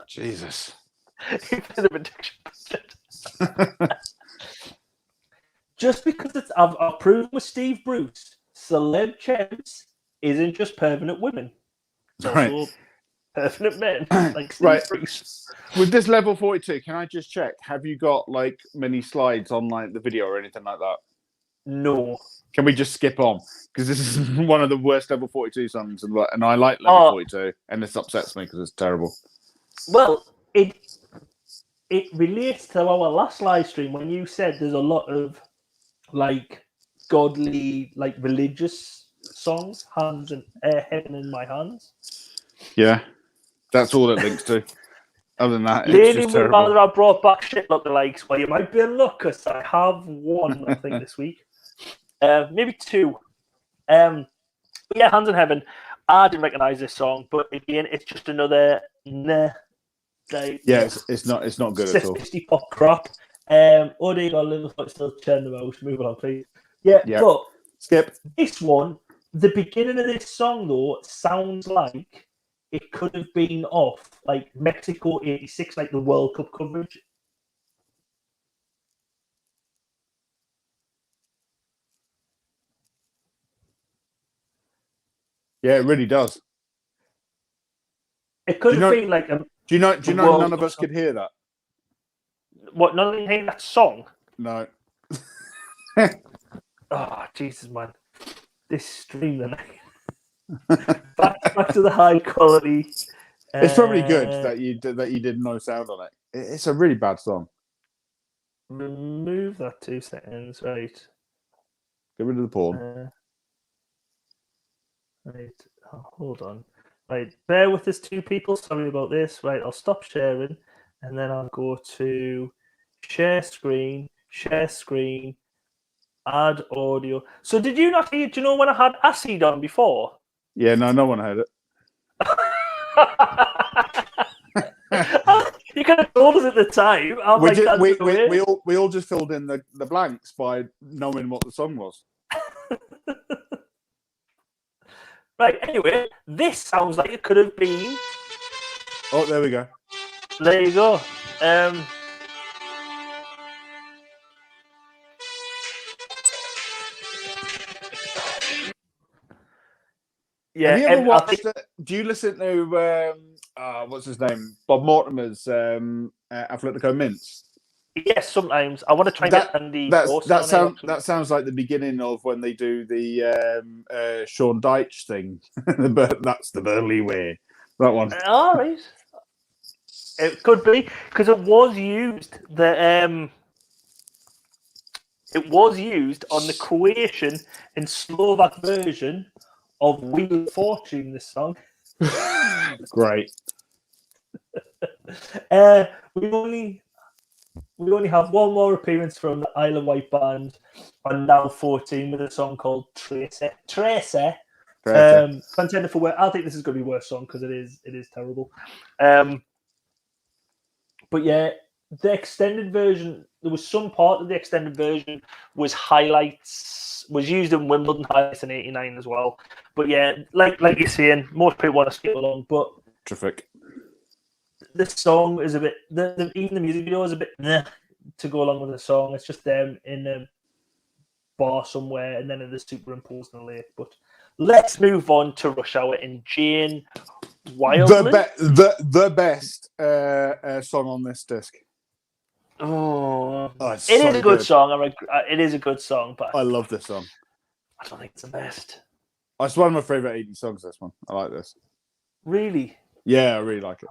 Jesus. Just because I've proven with Steve Bruce, celeb champs isn't just permanent women. It's also permanent men, like Steve Bruce. With this level 42, can I just check? Have you got like many slides on like the video or anything like that? No. Can we just skip on? Because this is one of the worst level 42 songs, and I like level 42, and this upsets me because it's terrible. Well, it relates to our last live stream when you said there's a lot of like godly, like religious songs, hands and heaven in my hands. Yeah, that's all it links to. Other than that, Lady it's just would terrible. rather I brought back shit lookalikes. Well, you might be in luck because I have one, I think, this week. Maybe two. Yeah, Hands in Heaven. I didn't recognise this song, but again, it's just another it's not good at all. 60 pop crap. Oh, there you go, little foot still churning them out. Move on, please. Yeah, but skip. This one, the beginning of this song though, sounds like it could have been off like Mexico '86, like the World Cup coverage. Yeah, it really does. It could have been like a. Do you know? None of us could hear that. What? None of you hear that song? No. Oh Jesus, man! This stream tonight. back to the high quality. It's probably good that you did no sound on it. It's a really bad song. Remove that 2 seconds, right? Get rid of the porn. Right, hold on. Right, bear with us, two people. Sorry about this. Right, I'll stop sharing, and then I'll go to share screen, add audio. So, did you not hear? Do you know when I had acid on before? Yeah, no one heard it. You could have told us at the time. We all just filled in the blanks by knowing what the song was. Right, anyway, this sounds like it could have been. Oh, there we go. There you go. Yeah. Have you ever watched? Do you listen to what's his name? Bob Mortimer's Atletico Mints? Yes, sometimes. I want to try and get Andy. That sounds like the beginning of when they do the Sean Dyche thing. That's the Burnley way. That one. All right. It could be because it was used. It was used on the Croatian and Slovak version of Wheel of Fortune. This song. Great. We only have one more appearance from the Isle of Wight band on Now 14 with a song called Tracer. Contender for where I think this is going to be worst song because it is terrible. But yeah, the extended version, there was some part of the extended version was used in Wimbledon highlights in '89 as well. But yeah, like you're saying, most people want to skip along. But terrific. This song is a bit. Even the music video is a bit to go along with the song. It's just them in a bar somewhere, and then it is superimposed in the lake. But let's move on to Rush Hour and Jane Wildman. The best song on this disc. It is a good song. It is a good song, but I love this song. I don't think it's the best. It's one of my favorite 80s songs. This one, I like this. Really? Yeah, I really like it.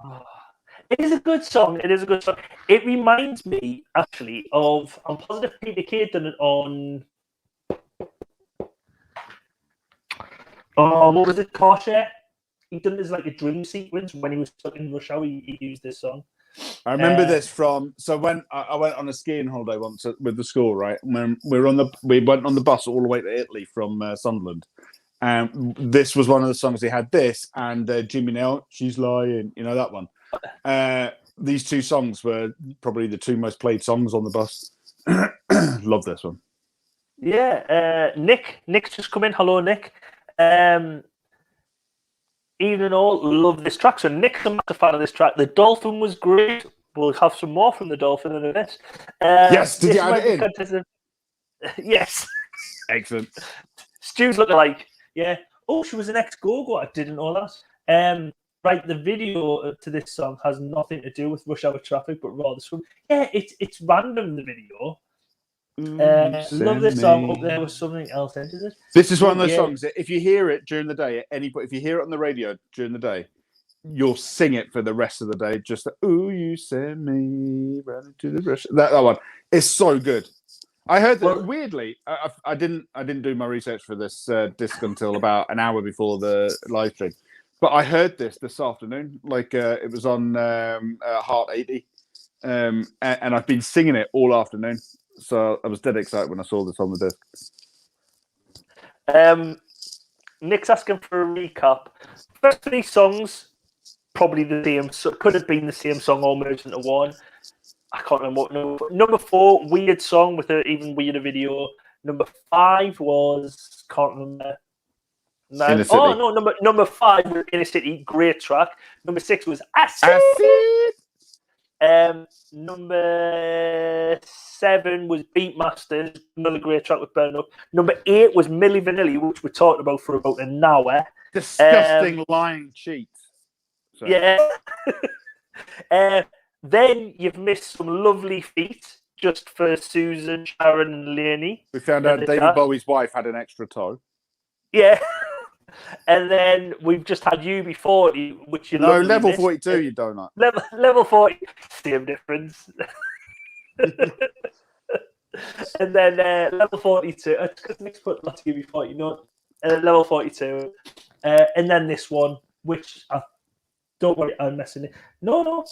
It is a good song. It reminds me, actually, of... I'm positive Peter Kay done it on... what was it? Car Share? He done this like a dream sequence when he was stuck in Rush Hour. He used this song. I remember this from... So when I went on a skiing holiday once with the school, right? When we went on the bus all the way to Italy from Sunderland. This was one of the songs. They had this and Jimmy Nail, She's Lying. You know that one? These two songs were probably the two most played songs on the bus. Love this one. Yeah, Nick's just come in. Hello, Nick. Evening all, love this track. So Nick's a massive fan of this track. The Dolphin was great. We'll have some more from the Dolphin in a bit. Yes, did you add it in? Yes. Excellent. Stu's looking like, yeah. Oh, she was an ex-Go-Go. I didn't know that. Right, the video to this song has nothing to do with Rush Hour Traffic, but rather it's random. The video. Love this song. Up there was something else into it. This is one of those songs that if you hear it during the day, if you hear it on the radio during the day, you'll sing it for the rest of the day. Just ooh, you send me running to the rush. That one. It's so good. I heard that weirdly. I didn't do my research for this disc until about an hour before the live stream, but I heard this afternoon. Like it was on Heart 80, and I've been singing it all afternoon. So I was dead excited when I saw this on the disc. Nick's asking for a recap. First 3 songs, probably the same. So could have been the same song all merged into one. I can't remember what number 4, weird song with an even weirder video. Number 5 was can't remember. Number 5 was Inner City, great track. Number 6 was Acid. Number 7 was Beatmasters, another great track with Burn Up. Number 8 was Milli Vanilli, which we talked about for about an hour. Disgusting lying cheat. So. Yeah. Then you've missed some lovely feet just for Susan, Sharon, and Leonie. We found out David Bowie's wife had an extra toe. Yeah. And then we've just had UB40, which you no level 42. You donut. Level 40, same difference. And then level 42. Because Nick's put lots of UB40, level 42, and then this one, which don't worry, I'm messing it. No.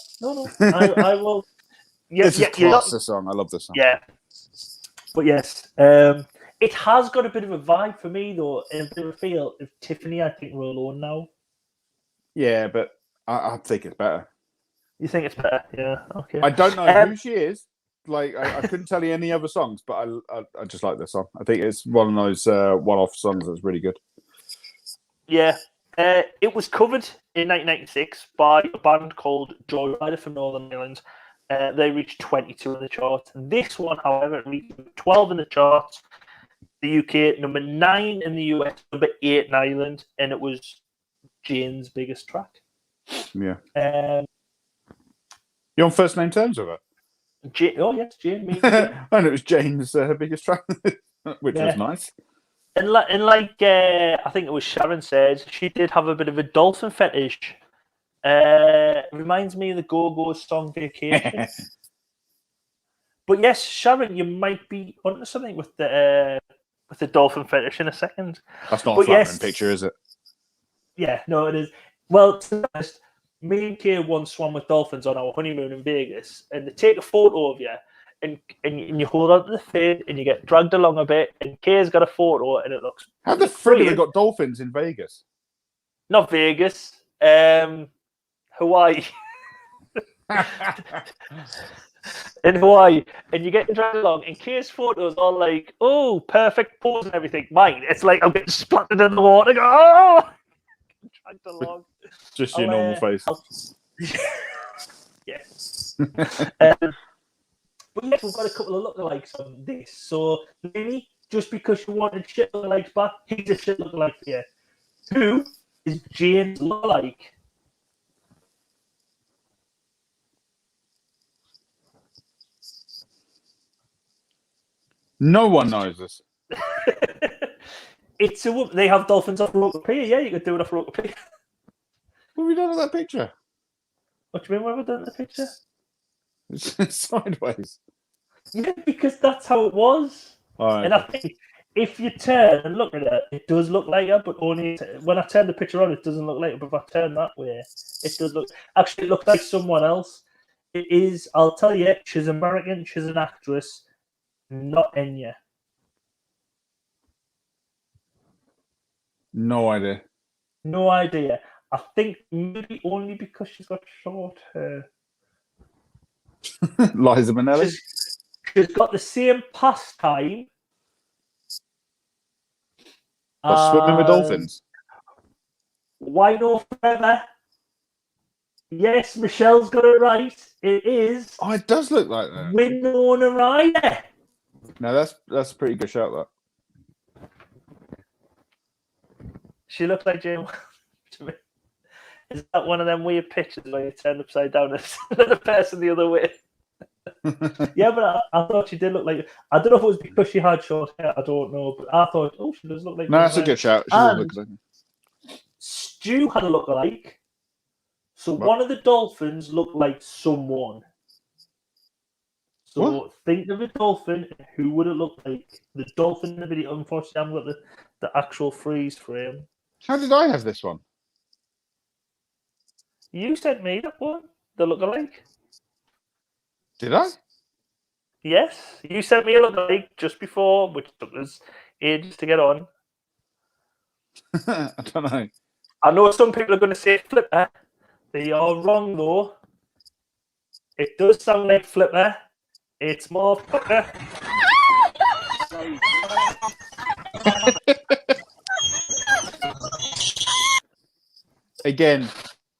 I will. Yeah, this is class. This song, I love this song. Yeah, but yes. It has got a bit of a vibe for me, though, and a bit of a feel of Tiffany. I think we're alone now. Yeah, but I think it's better. You think it's better? Yeah, okay. I don't know who she is. Like, I couldn't tell you any other songs, but I just like this song. I think it's one of those one-off songs that's really good. Yeah. It was covered in 1996 by a band called Joyrider from Northern Ireland. They reached 22 in the charts. This one, however, reached 12 in the charts. The UK, number 9 in the US, number 8 in Ireland, and it was Jane's biggest track. Yeah. You're on first name terms with her? Oh, yes, Jane. Me, and it was Jane's biggest track, which was nice. And like I think it was Sharon said, she did have a bit of a dolphin fetish. Reminds me of the Go-Go's song Vacation. But yes, Sharon, you might be onto something with the dolphin fetish in a second. That's not a flattering picture, is it? Yeah, no, it is. Well, to be honest, me and Kay once swam with dolphins on our honeymoon in Vegas, and they take a photo of you, and you hold on to the fin, and you get dragged along a bit, and Kay's got a photo, and it looks. How the frick have they got dolphins in Vegas? Not Vegas, Hawaii. In Hawaii, and you get dragged along, and Kay's photos are like, oh, perfect pose and everything. Mine, it's like I'm getting splattered in the water. Go, oh, dragged along. Just your normal face. Yes. But yes, we've got a couple of lookalikes on this. So, Lenny, just because you wanted shit lookalikes back, he's a shit lookalike here. Who is Jane's lookalike? No one knows this. It's a woman. They have dolphins off Rotopiya. Yeah, you could do it off Rotopiya. What have we done with that picture? What do you mean, what have we done with the picture? It's sideways. Yeah, because that's how it was. Right. And I think if you turn and look at it, it does look like her, but only when I turn the picture on, it doesn't look like her. But if I turn that way, it does look. Actually, it looks like someone else. It is. I'll tell you, she's American. She's an actress. Not Enya. No idea. No idea. I think maybe only because she's got short hair. Liza Minnelli? She's got the same pastime. Swimming with dolphins? Why No Forever? Yes, Michelle's got it right. It is Oh, it does look like that. Winona Ryder. No, that's a pretty good shout. That. She looks like Jane to me. Is that one of them weird pictures where you turn upside down and the person the other way? Yeah, but I thought she did look like. I don't know if it was because she had short hair. I don't know, but I thought, oh, she does look like. No, that's a good shout. She does look like. Stu had a look-alike. So one of the dolphins looked like someone. So think of a dolphin. Who would it look like? The dolphin in the video. Unfortunately, I haven't got the actual freeze frame. How did I have this one? You sent me that one. The look-alike. Did I? Yes, you sent me a look-alike just before, which took us ages to get on. I don't know. I know some people are going to say Flipper. They are wrong though. It does sound like Flipper. It's more Flipper. Again,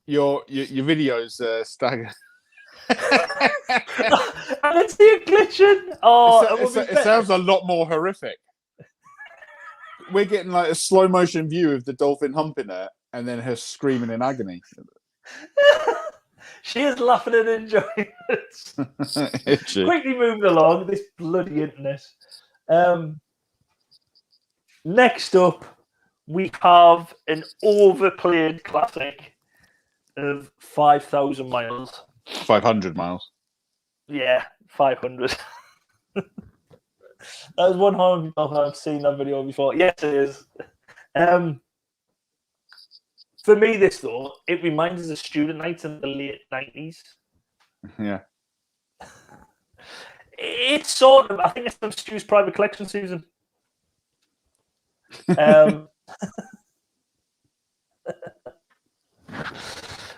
your videos stagger. I can see it glitching. Oh, it sounds a lot more horrific. We're getting like a slow motion view of the dolphin humping her, and then her screaming in agony. She is laughing and enjoying it. Quickly moving along, this bloody internet. Next up, we have an overplayed classic of 5,000 miles. 500 miles. Yeah, 500. That was one home I've seen that video before. Yes, it is. For me, this though, it reminds us of student nights in the late 90s. Yeah. It's sort of, I think it's from Stu's private collection season.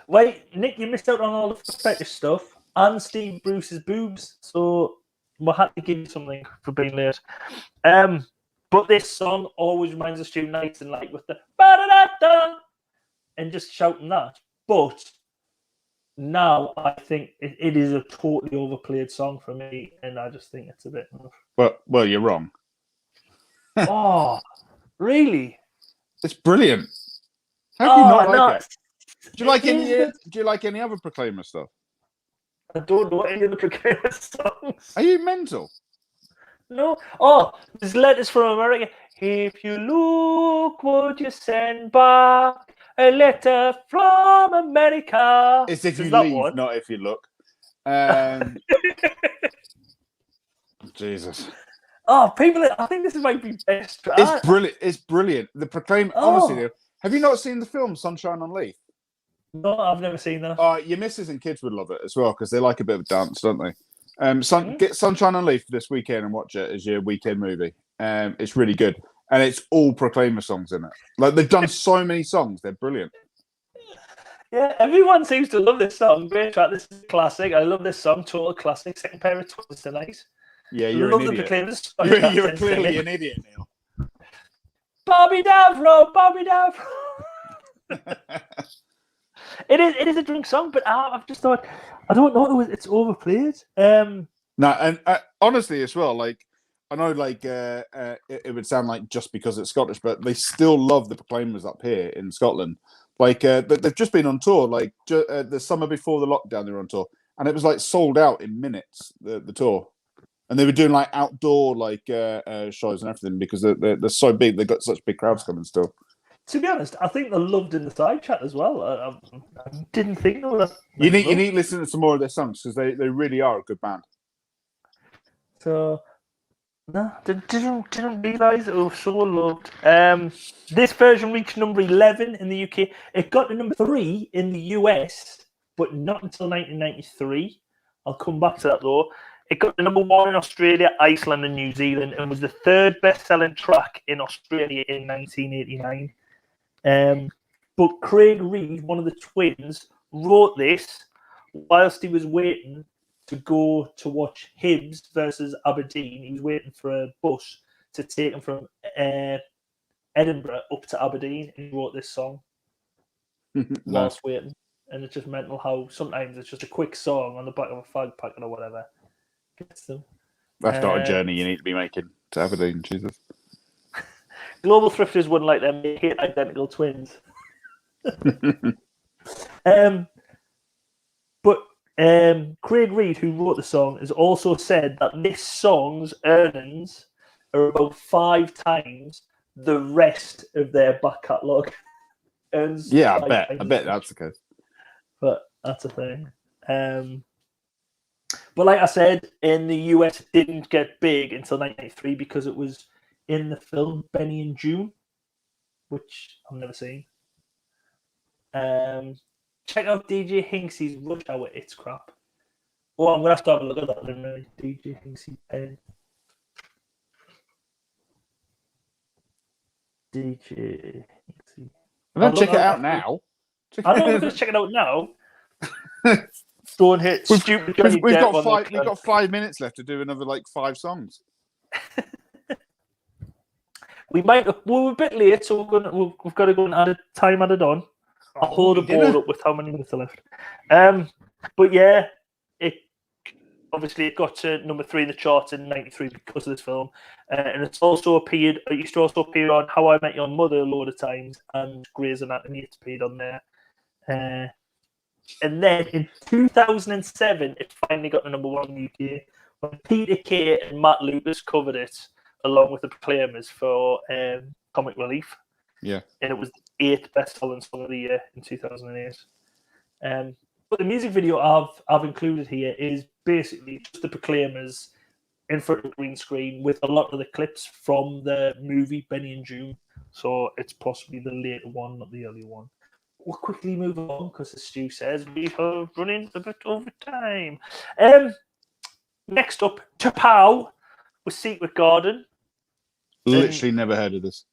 Wait, Nick, you missed out on all the perspective stuff and Steve Bruce's boobs, so we'll have to give you something for being late. But this song always reminds us of student nights and like with the ba-da-da-da and just shouting that. But now I think it is a totally overplayed song for me, and I just think it's a bit. Well, you're wrong. Oh, really? It's brilliant. How do you not like it? Do you like any other Proclaimer stuff? I don't know any of the Proclaimer songs. Are you mental? No. Oh, there's Letters from America. If you look, would you send back a letter from America? It's if you leave, not if you look. Jesus. Oh, people! I think this might be best. It's brilliant. It's brilliant. The Proclaimer. Honestly, have you not seen the film Sunshine on Leith? No, I've never seen that. Your missus and kids would love it as well because they like a bit of dance, don't they? Get Sunshine on Leith this weekend and watch it as your weekend movie. It's really good, and it's all Proclaimer songs in it. Like they've done so many songs, they're brilliant. Yeah, everyone seems to love this song. Great track. This is a classic. I love this song. Total classic. Second pair of twins tonight. Yeah, you're an idiot. You're clearly an idiot, Neil. Bobby Davro. It is a drink song, but I've just thought I don't know. It's overplayed. No, and honestly, as well, like I know, like it would sound like just because it's Scottish, but they still love the Proclaimers up here in Scotland. Like they've just been on tour. Like the summer before the lockdown, they were on tour, and it was like sold out in minutes. The tour, and they were doing like outdoor like shows and everything because they're so big. They've got such big crowds coming still. To be honest, I think they're loved in the side chat as well. I didn't think they were. You need to listen to some more of their songs because they really are a good band. So, no, didn't realise it was so loved. This version reached number 11 in the UK. It got to number 3 in the US, but not until 1993. I'll come back to that though. It got to number 1 in Australia, Iceland, and New Zealand, and was the 3rd best-selling track in Australia in 1989. But Craig Reed, one of the twins, wrote this whilst he was waiting to go to watch Hibs versus Aberdeen. He was waiting for a bus to take him from Edinburgh up to Aberdeen, and he wrote this song. whilst waiting. And it's just mental how sometimes it's just a quick song on the back of a fag packet or whatever gets them. That's not a journey you need to be making to Aberdeen, Jesus. Global thrifters wouldn't like them. They hate identical twins. But Craig Reed, who wrote the song, has also said that this song's earnings are about 5 times the rest of their back catalogue. Yeah, I bet that's the case. But that's a thing. But like I said, in the US, it didn't get big until 1993 because it was in the film Benny and June, which I've never seen. Check out DJ Hinksy's Rush Hour. It's crap. Oh, I'm gonna have to have a look at that. Then, DJ Hinksy Penny. DJ Hinksy. Don't check it out now. I know we're gonna check it out now. Don't hit stupid. We've got 5 minutes left to do another 5 songs. We're a bit late, so we've got to go and add a time added on. I'll hold a board up with how many minutes are left. But yeah, it got to number 3 in the charts in '93 because of this film, and it's also appeared. It used to also appear on How I Met Your Mother a load of times, and Grey's Anatomy. It's appeared on there. And then in 2007, it finally got to number 1 in the UK when Peter Kay and Matt Lucas covered it along with the Proclaimers for Comic Relief. Yeah. And it was the 8th best-selling song of the year in 2008. But the music video I've included here is basically just the Proclaimers in front of the green screen with a lot of the clips from the movie Benny and June. So it's possibly the later one, not the earlier one. We'll quickly move on because, as Stu says, we are running a bit over time. Next up, Chapow with Secret Garden. Literally never heard of this.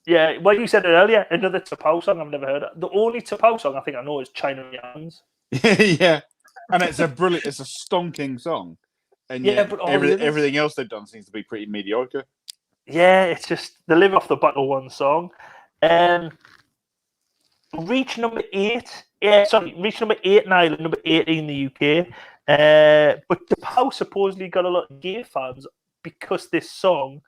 Yeah, well, you said it earlier. Another Chapow song I've never heard of. The only Chapow song I think I know is China in Your Hands. Yeah, and it's a stonking song. And yeah, but everything else they've done seems to be pretty mediocre. Yeah, it's just they live off the back of one song. Reach number 8. Reach number 8 in Ireland, number 18 in the UK. But Chapow supposedly got a lot of gay fans because of this song,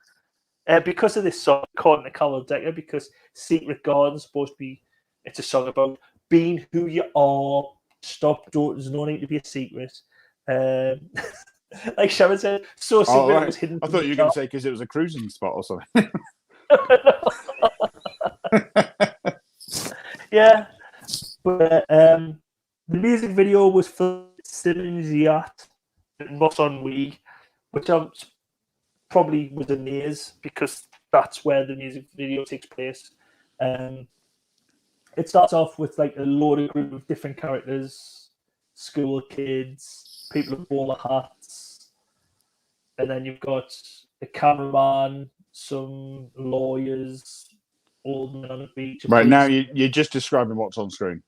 according to Carol Decker, because Secret Garden is supposed to be, it's a song about being who you are. There's no need to be a secret. Like Sharon said, so secret it was hidden. I thought you were going to say because it was a cruising spot or something. Yeah, but the music video was filmed at Simmons Yacht in Ross on Wee, which probably was a maze because that's where the music video takes place. It starts off with a load of group of different characters, school kids, people with bowler hats, and then you've got a cameraman, some lawyers, old men on a beach. Right, now you're just describing what's on screen.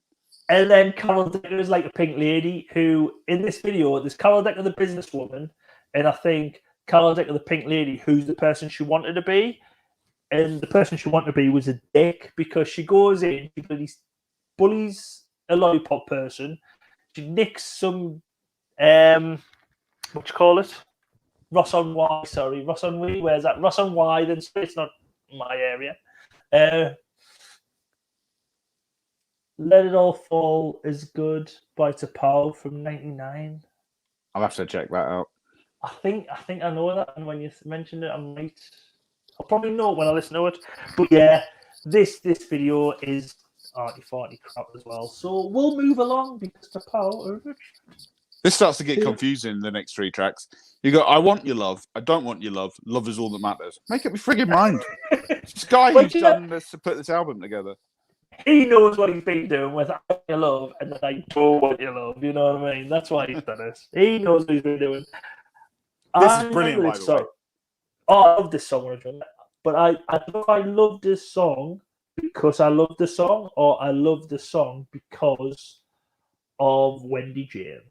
And then Carol Decker is like a pink lady who, in this video, there's Carol Decker, the businesswoman, and I think Carol Decker, the pink lady, who's the person she wanted to be. And the person she wanted to be was a dick because she goes in, she bullies a lollipop person, she nicks some, what you call it? Ross on Wee. Where's that? Ross on Wye, then it's not my area. Let It All Fall is Good by Chapow from '99. I'll have to check that out. I think I know that, and when you mentioned it, I'll probably know it when I listen to it. But yeah, this video is arty-farty crap as well. So we'll move along because Chapow. This starts to get confusing. The next 3 tracks, you go, I want your love, I don't want your love. Love is all that matters. Make up your frigging mind. This guy who's done this to put this album together. He knows what he's been doing with I want your love and then I don't want your love. You know what I mean? That's why he's done this. He knows what he's been doing. This is brilliant, by the way. Oh, I love this song originally. But I don't know if I love this song because I love the song or I love the song because of Wendy James.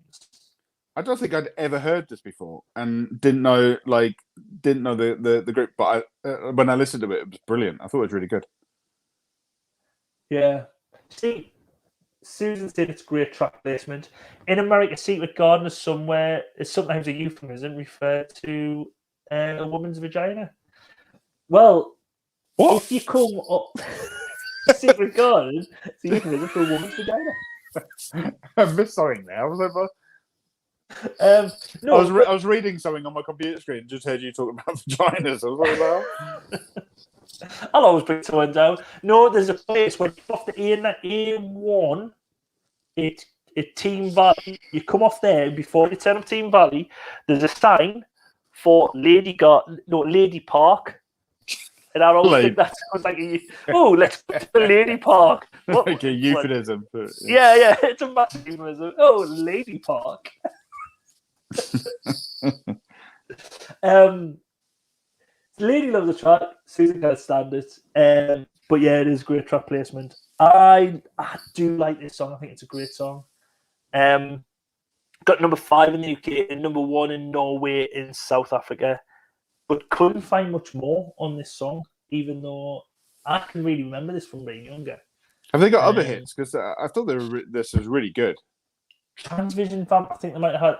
I don't think I'd ever heard this before and didn't know the group, but when I listened to it, it was brilliant. I thought it was really good. Yeah. See, Susan said it's great track placement. In America, Secret Garden is sometimes a euphemism referred to a woman's vagina. Well, What? if you come up, Secret Garden is a euphemism for a woman's vagina. I missed something there. I was like, what? No, I was reading something on my computer screen and just heard you talking about vaginas. I was like, well. I'll always bring someone down. No, there's a place when you off the A1, it's Team Valley. You come off there before you turn up Team Valley. There's a sign for Lady Park. And I always think that sounds like let's go to the Lady Park. What, like a euphemism. But, yeah, it's a massive euphemism. Oh, Lady Park. Lady loves the track. Susan can't stand it. But yeah, it is great track placement. I do like this song. I think it's a great song. Got number 5 in the UK and number 1 in Norway in South Africa. But couldn't find much more on this song, even though I can really remember this from being younger. Have they got other hits? Because I thought this was really good. Transvision Vamp, I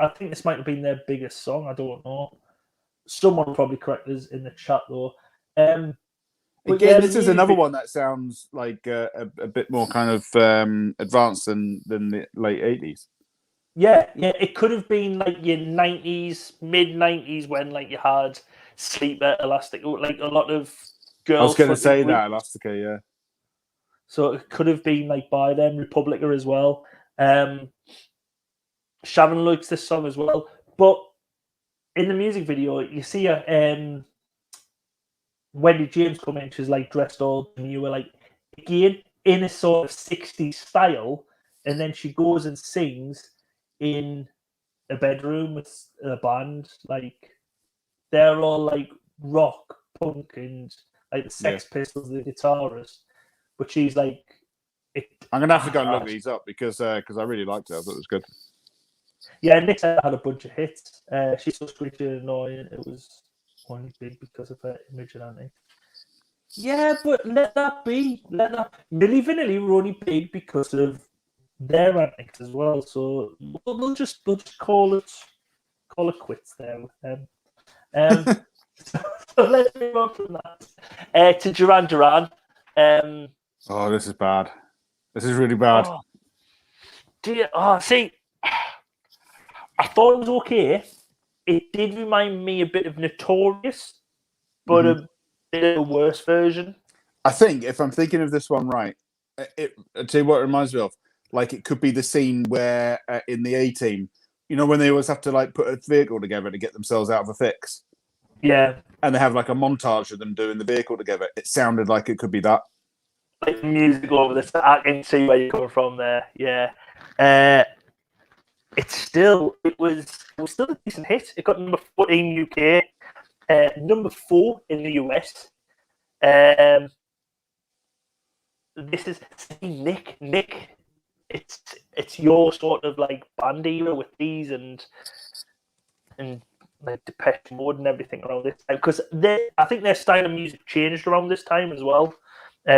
think this might have been their biggest song. I don't know. Someone will probably correct us in the chat though. Again, this is another one that sounds like a bit more kind of advanced than the late 80s. Yeah, it could have been like your 90s, mid 90s when like you had Sleeper, Elastic, like a lot of girls. I was going to say that Elastica, yeah. So it could have been like by them, Republica as well. Sharon likes this song as well, but in the music video, you see Wendy James come in. She's like dressed all, and you were like again in a sort of 60s style, and then she goes and sings in a bedroom with a band. Like they're all like rock, punk, and like the Sex Pistols, the guitarist. But she's like, I'm gonna have to go and look these up because I really liked it. I thought it was good. Yeah, Nick had a bunch of hits. She's so screechy and annoying. It was only big because of her image and auntie. Yeah, but let that be. Milli Vanilli were only big because of their antics as well. So we'll just call it quits there with them. So let's move on from that to Duran Duran. Oh, this is bad. This is really bad. See, I thought it was okay. It did remind me a bit of Notorious, but a bit of a worse version. I think if I'm thinking of this one right, I'll tell you what it reminds me of. Like it could be the scene where in the A-Team, you know, when they always have to like put a vehicle together to get themselves out of a fix. Yeah. And they have like a montage of them doing the vehicle together. It sounded like it could be that. Like music over this, I can see where you're coming from there. Yeah. It was still a decent hit. It got number 14 UK, number 4 in the US. This is Nick. It's your sort of like band era with these and like Depeche Mode and everything around this time, because I think their style of music changed around this time as well.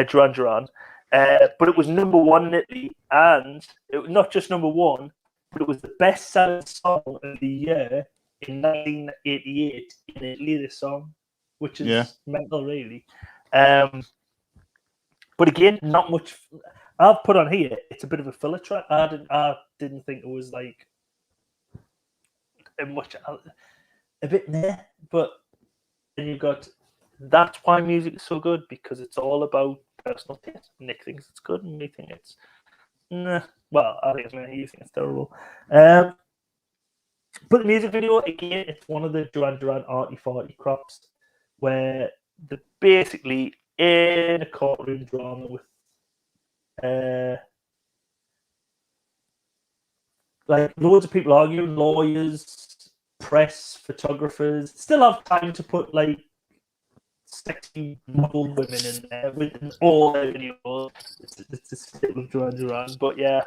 Duran Duran, but it was number 1 in Italy, and it was not just number 1. But it was the best-selling song of the year in 1988 in Italy, this song, which is mental, really. But again, not much. I've put on here, it's a bit of a filler track. I didn't think it was like a bit there. But then you've got, that's why music is so good, because it's all about personal taste. Nick thinks it's good, and me think it's nah. Well, I think it's me. You think it's terrible. But the music video, again, it's one of the Duran Duran arty farty crops where they're basically in a courtroom drama with like loads of people arguing, lawyers, press, photographers, still have time to put like sexy model women in there with all their videos. It's a still of Duran Duran, but yeah.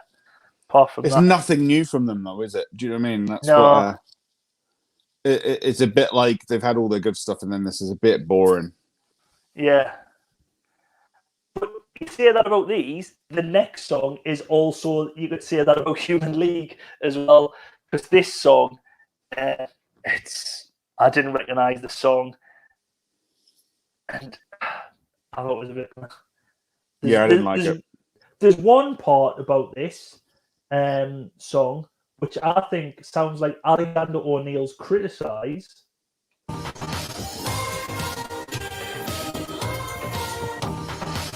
Apart from it's nothing new from them, though, is it? Do you know what I mean? That's what. It's a bit like they've had all their good stuff, and then this is a bit boring. Yeah. But you say that about these, the next song is also, you could say that about Human League as well, because this song, I didn't recognise the song, and I thought it was a bit. I didn't like it. There's one part about this song which I think sounds like Alexander O'Neill's "Criticise."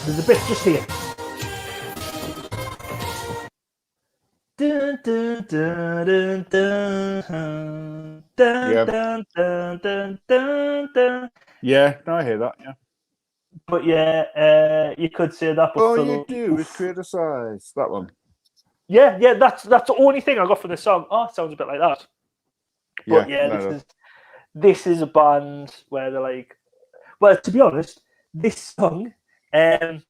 There's a bit just here. Dun, dun, dun, dun, dun, dun, Yeah. dun, dun, dun, dun, dun. Yeah, no, I hear that. Yeah. But you could say that. But All you do is criticize that one. Yeah, that's the only thing I got from the song. Oh, it sounds a bit like that. But this is a band where they're like, well, to be honest, this song it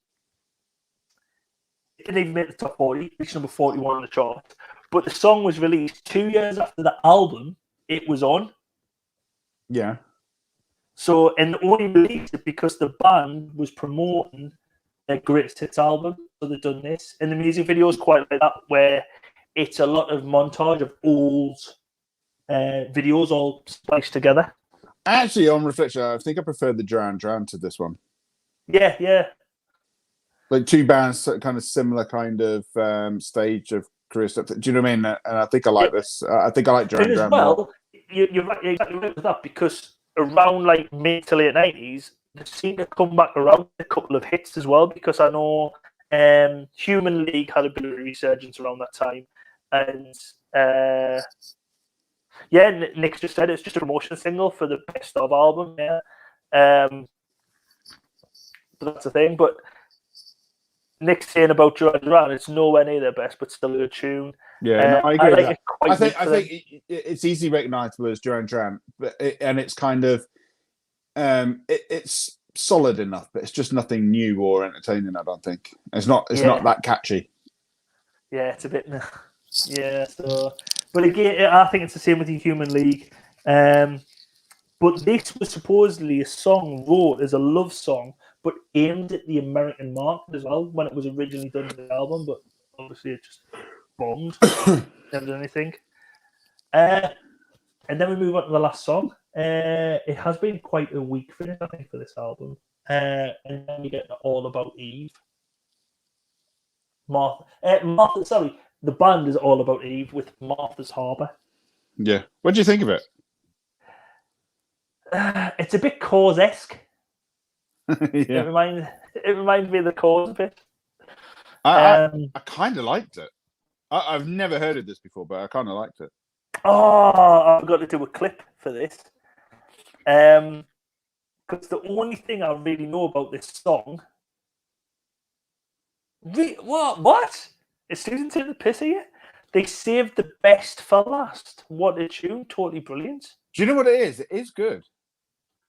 didn't even make the top 40, reached number 41 on the chart. But the song was released 2 years after the album it was on. Yeah. So, and they only released it because the band was promoting their greatest hits album. So they've done this. And the music video is quite like that, where it's a lot of montage of old videos all spliced together. Actually, on reflection, I think I prefer the Duran Duran to this one. Yeah. Like two bands, kind of similar kind of stage of career stuff. Do you know what I mean? And I think I like this. I think I like Duran Duran more. You're right, exactly right with that, because around like mid to late 90s, they seem to come back around a couple of hits as well, because I know Human League had a bit of a resurgence around that time. And Nick just said it's just a promotion single for the Best Of album. Yeah. But that's the thing. But Nick's saying about Duran Duran, it's nowhere near their best, but still a good tune. Yeah, I agree with that. I think them. it's easily recognisable as Duran Duran, and it's kind of it's solid enough, but it's just nothing new or entertaining. I don't think it's not that catchy. Yeah, it's a bit. Yeah, so but again, I think it's the same with the Human League. But this was supposedly a song wrote as a love song, but aimed at the American market as well when it was originally done in the album. But obviously, it just bombed. Never done anything. And then we move on to the last song. It has been quite a weak finish, I think, for this album. And then we get All About Eve. Martha, sorry, the band is All About Eve with Martha's Harbour. Yeah. What do you think of it? It's a bit Cause-esque. Yeah. It reminds me of the Cause a bit. I kind of liked it. I've never heard of this before, but I kind of liked it. Oh, I've got to do a clip for this. Because the only thing I really know about this song... What? Is Susan taking the piss here? They saved the best for last. What a tune. Totally brilliant. Do you know what it is? It is good.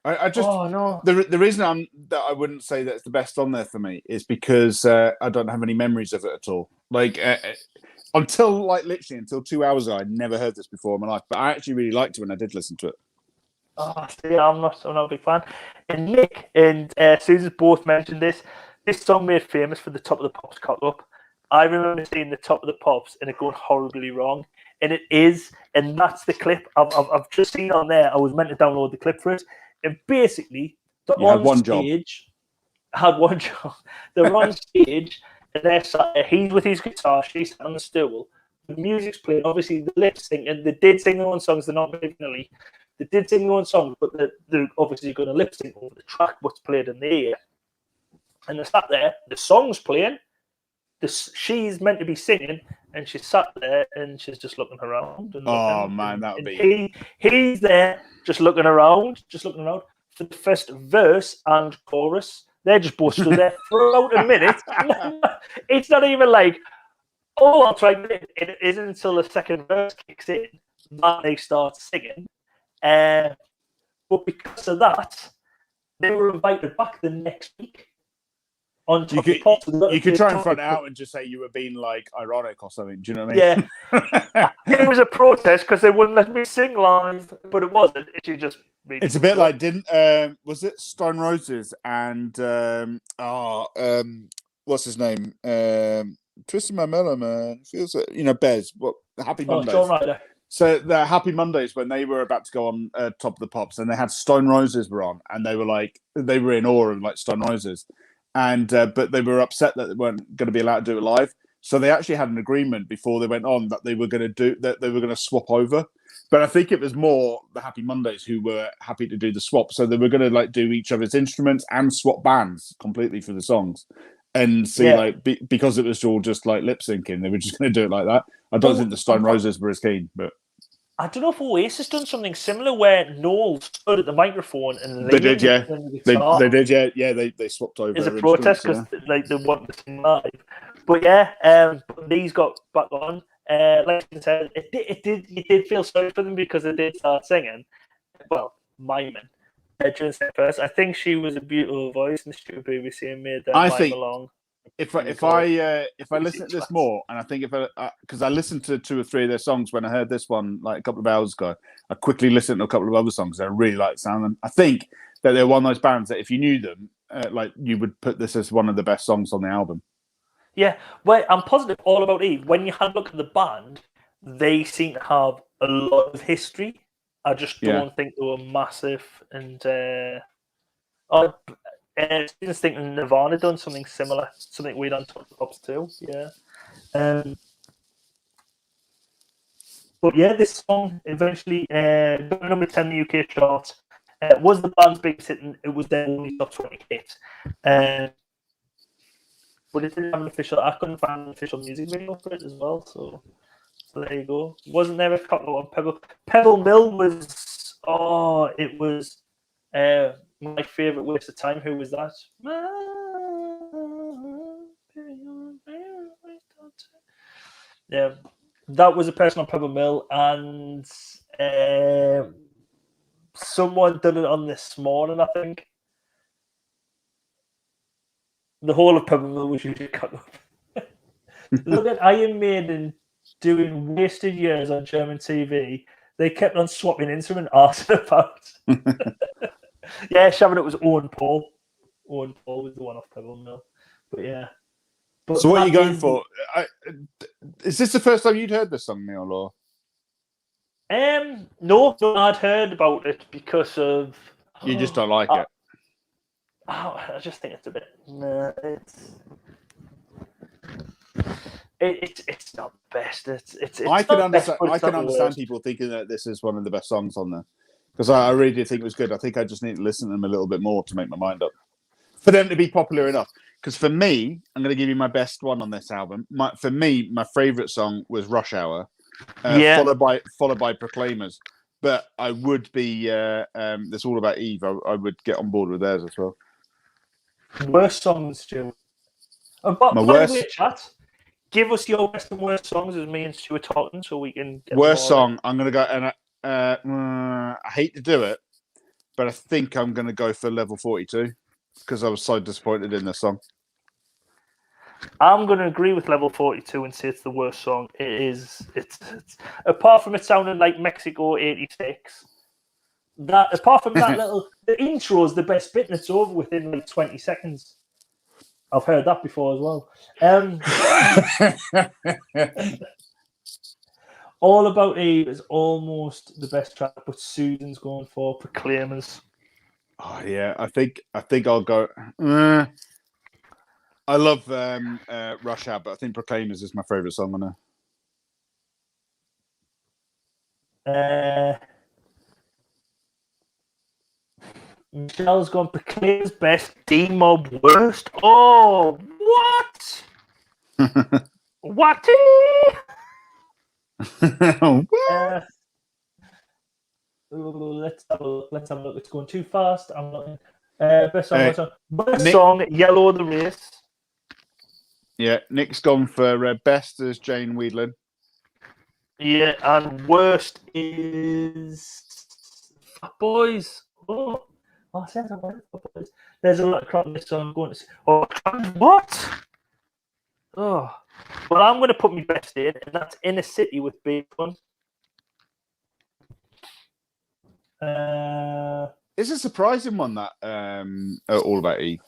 I just... Oh, no. The reason that I wouldn't say that it's the best on there for me is because I don't have any memories of it at all. Like... until 2 hours ago, I'd never heard this before in my life. But I actually really liked it when I did listen to it. Oh, see, I'm not a big fan. And Nick and Susan both mentioned this. This song made famous for the Top of the Pops cock-up. I remember seeing the Top of the Pops and it going horribly wrong. And it is, and that's the clip. I've just seen on there. I was meant to download the clip for it. And basically, they're on stage. Had one job. They're on stage. And they're sat there, he's with his guitar, she's sat on the stool. The music's playing, obviously the lip sync, and they did sing their own songs, they're not originally. They did sing their own songs, but they're obviously going to lip sync over the track, what's played in the ear. And they sat there, the song's playing, she's meant to be singing, and she's sat there and she's just looking around. And that would be. He's there, just looking around for the first verse and chorus. They're just both stood there for about a minute. It's not even like, I'll try this. It isn't until the second verse kicks in that they start singing. But because of that, they were invited back the next week. You could try and front it out and just say you were being like ironic or something. Do you know what I mean? Yeah. It was a protest because they wouldn't let me sing live, but it wasn't. It's a bit like was it Stone Roses and what's what's his name? Twisting my melon, man. Feels like, Bez. What Happy Oh, Mondays. John Ryder. So the Happy Mondays when they were about to go on Top of the Pops, and they had Stone Roses were on, and they were in awe of like Stone Roses, and but they were upset that they weren't going to be allowed to do it live. So they actually had an agreement before they went on that they were going to swap over. But I think it was more the Happy Mondays who were happy to do the swap. So they were going to like do each other's instruments and swap bands completely for the songs. And see, because it was all just like lip syncing, they were just going to do it like that. I don't think the Stone Roses were as keen, but I don't know if Oasis done something similar where Noel stood at the microphone and they did, yeah. They did, yeah. Yeah, they swapped over. As a protest because they want to sing live. But yeah, these got back on. Like I said, it did feel sorry for them because they did start singing. Well, miming. During the first, I think she was a beautiful voice in the studio BBC and made that mime along. If I listen to this more, and I think because I listened to 2 or 3 of their songs when I heard this one like a couple of hours ago, I quickly listened to a couple of other songs that I really like the sound. And I think that they're one of those bands that if you knew them, like you would put this as one of the best songs on the album. Yeah, well, I'm positive all about Eve. When you had a look at the band, they seem to have a lot of history. I just don't think they were massive. And I was thinking Nirvana done something similar, something we'd on Top of the Pops too. Yeah. But yeah, this song eventually got number 10 in the UK chart. Was the band's biggest hit, and it was their only top 20 hit. But it didn't have an official. I couldn't find an official music video for it as well. So there you go. Wasn't there a couple of Pebble Mill was? Oh, it was my favorite waste of time. Who was that? Yeah, that was a person on Pebble Mill, and someone did it on This Morning, I think. The whole of Pebble Mill was usually cut up. Look at Iron Maiden doing Wasted Years on German TV. They kept on swapping instrument arts about. Yeah, shoving it was Owen Paul. Owen Paul was the one off Pebble Mill. But yeah. But so what are you going for? Is this the first time you'd heard this song, Neil? Or? No, I'd heard about it because of... You just don't like it? I just think it's a bit... It's not the best. It's I can understand people thinking that this is one of the best songs on there. Because I really did think it was good. I think I just need to listen to them a little bit more to make my mind up. For them to be popular enough. Because for me, I'm going to give you my best one on this album. For me, my favourite song was Rush Hour. Followed by Proclaimers. But I would be... it's all about Eve. I would get on board with theirs as well. Worst songs, Stu. By the way, chat, give us your best and worst songs as me and Stu are talking so we can get worst song. I'm going to go... and I hate to do it, but I think I'm going to go for Level 42 because I was so disappointed in this song. I'm going to agree with Level 42 and say it's the worst song. It is. It's apart from it sounding like Mexico 86. That apart from that the intro is the best bit and it's over within like 20 seconds. I've heard that before as well. All About Eve is almost the best track, but Susan's going for Proclaimers. Oh yeah, I think I'll go. I love Rush Hour, but I think Proclaimers is my favourite song on there. Michelle's gone Proclaimers best, D-Mob worst. Oh, what? What? Let's have a look. It's going too fast. I'm not. Best song. Best song. Yellow the Race. Yeah, Nick's gone for best as Jane Wheedlin. Yeah, and worst is Fat Boys. Oh, I said I like Fat Boys. There's a lot of crap in this song. I'm going to say, what? Oh, well, I'm going to put my best in, and that's Inner City with Big Fun. It's a surprising one, that All About Eve.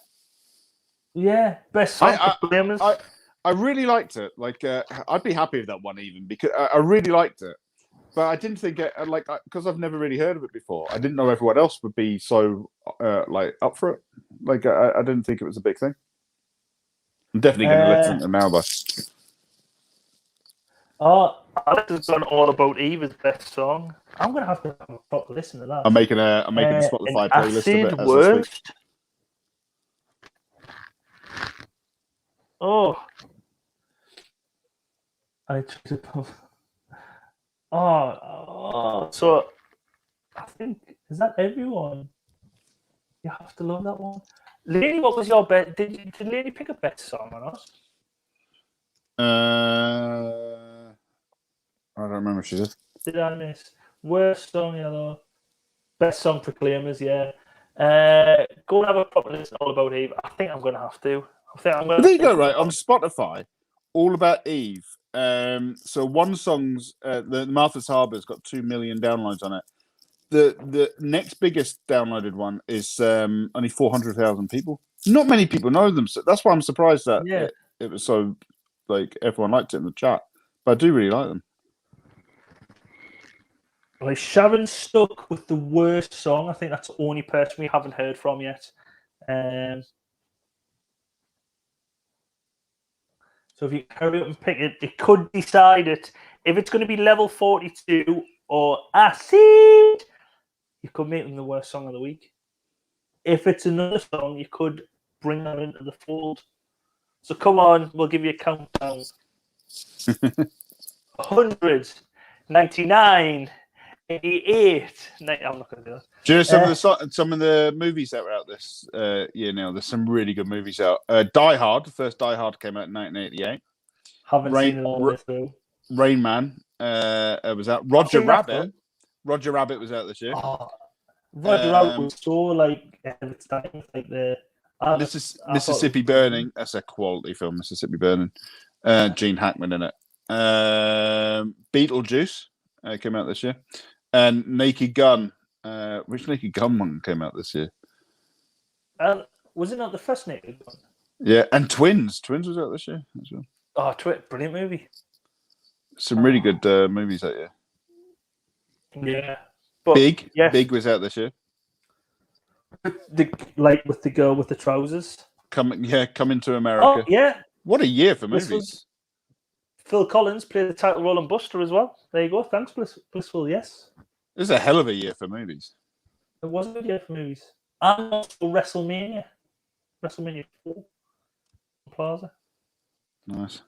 Yeah, best song Proclaimers. I really liked it. Like, I'd be happy with that one even because I really liked it. But I didn't think it because I've never really heard of it before. I didn't know everyone else would be so like up for it. Like, I didn't think it was a big thing. I'm definitely going to listen to now, though. Oh, Alex has gone all about Eva's best song. I'm gonna have to have a proper listen to that. I'm making a Spotify playlist of it as I speak. Oh, I took it off. Oh, so I think is that everyone? You have to love that one. Lady, what was your bet? Did Lady pick a best song or not? I don't remember if she did. Did I miss? Worst song, Yellow. Best song Proclaimers, yeah. Go and have a proper listen all about Eve. I think I'm going to have to. There you go, right? On Spotify, All About Eve. So one song's the Martha's Harbour's got 2 million downloads on it. The next biggest downloaded one is only 400,000 people. Not many people know them, so that's why I'm surprised that it was so like everyone liked it in the chat. But I do really like them. Like Sharon stuck with the worst song. I think that's the only person we haven't heard from yet. So if you hurry up and pick it, it could decide it. If it's going to be level 42 or Acid, you could make them the worst song of the week. If it's another song, you could bring that into the fold. So come on, we'll give you a countdown. 100, 99, 88. I'm not going to do that. Do you know some of the movies that were out this year now? There's some really good movies out. Die Hard, the first Die Hard came out in 1988. Haven't seen it all this through. Rain Man was out. Roger Rabbit. Roger Rabbit was out this year. Oh, Roger Rabbit was so like it's like the Mississippi Burning. That's a quality film. Mississippi Burning. Gene Hackman in it. Beetlejuice came out this year, and Naked Gun. Which Naked Gun one came out this year? Was it not the first Naked Gun? Yeah, and Twins. Twins was out this year as well. Oh, brilliant movie. Some really good movies that year. Yeah. But, Big was out this year. With the girl with the trousers. Coming to America. Oh, yeah. What a year for movies. Phil Collins played the title role in Buster as well. There you go. Thanks, Blissful. Yes. It was a hell of a year for movies. It was a good year for movies. And also WrestleMania. WrestleMania 4. Plaza. Nice.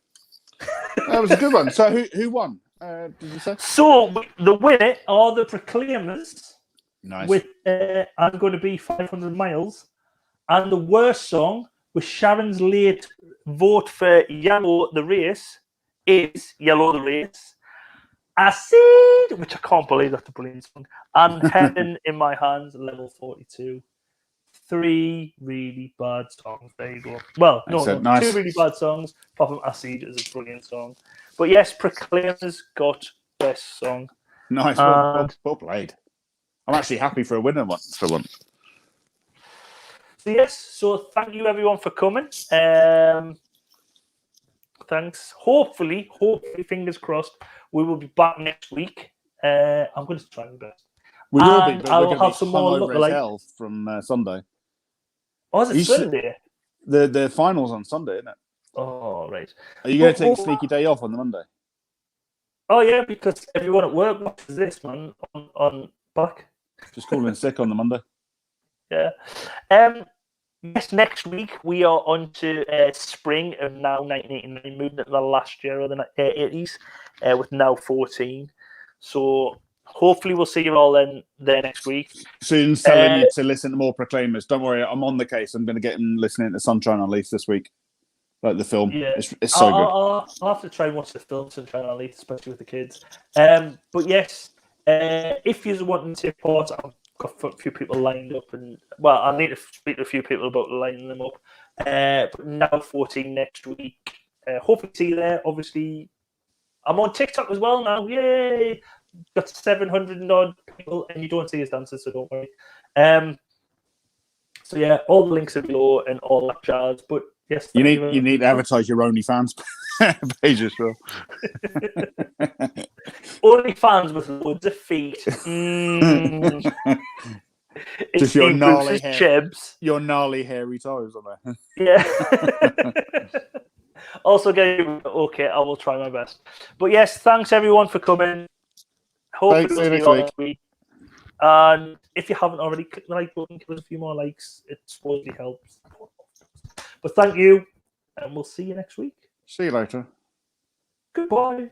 That was a good one. So who won? Did you say? So the winner are the Proclaimers. Nice. With I'm Going to Be 500 Miles. And the worst song with Sharon's late vote for Yellow the Race is Yellow the Race. Acid, which I can't believe that's a brilliant song. And Heaven in My Hands, level 42. 3 really bad songs. There you go. Well, nice. 2 really bad songs. Apart from Acid is a brilliant song. But yes, Proclaimers got best song. Nice. Well played. I'm actually happy for a winner for once. So yes, so thank you everyone for coming. Thanks. Hopefully, fingers crossed, we will be back next week. I'm going to try my best. We will be, but I'll have some more look from Sunday. Oh, is it Sunday? The finals on Sunday, isn't it? Oh, right. Are you going to take a sneaky day off on the Monday? Oh, yeah, because everyone at work watches this, man, on back. Just calling sick on the Monday. Yeah. Yes, next week we are on to spring of now 1989, moving into the last year of the 80s with now 14. So hopefully we'll see you all there next week. Soon telling you to listen to more Proclaimers. Don't worry, I'm on the case. I'm going to get him listening to Sunshine on Leith this week. Like the film. Yeah. It's so good. I'll have to try and watch the film Sunshine on Leith, especially with the kids. But yes, if you're wanting to take part, I've got a few people lined up, and I need to speak to a few people about lining them up. But now 14 next week. Hopefully see you there. Obviously, I'm on TikTok as well now. Yay! Got 700 and odd people, and you don't see his dances, so don't worry. So yeah, all the links are below and all that jazz. But Yes, You thank need to advertise your OnlyFans page as well. OnlyFans with loads of feet. Mm. Just your gnarly Bruce's hair, chibs. your gnarly hairy toes on there. Yeah. Also, okay, I will try my best. But yes, thanks everyone for coming. Hopefully, we'll see you all next week. And if you haven't already, click the like button, give us a few more likes. It supposedly helps. But thank you, and we'll see you next week. See you later. Goodbye.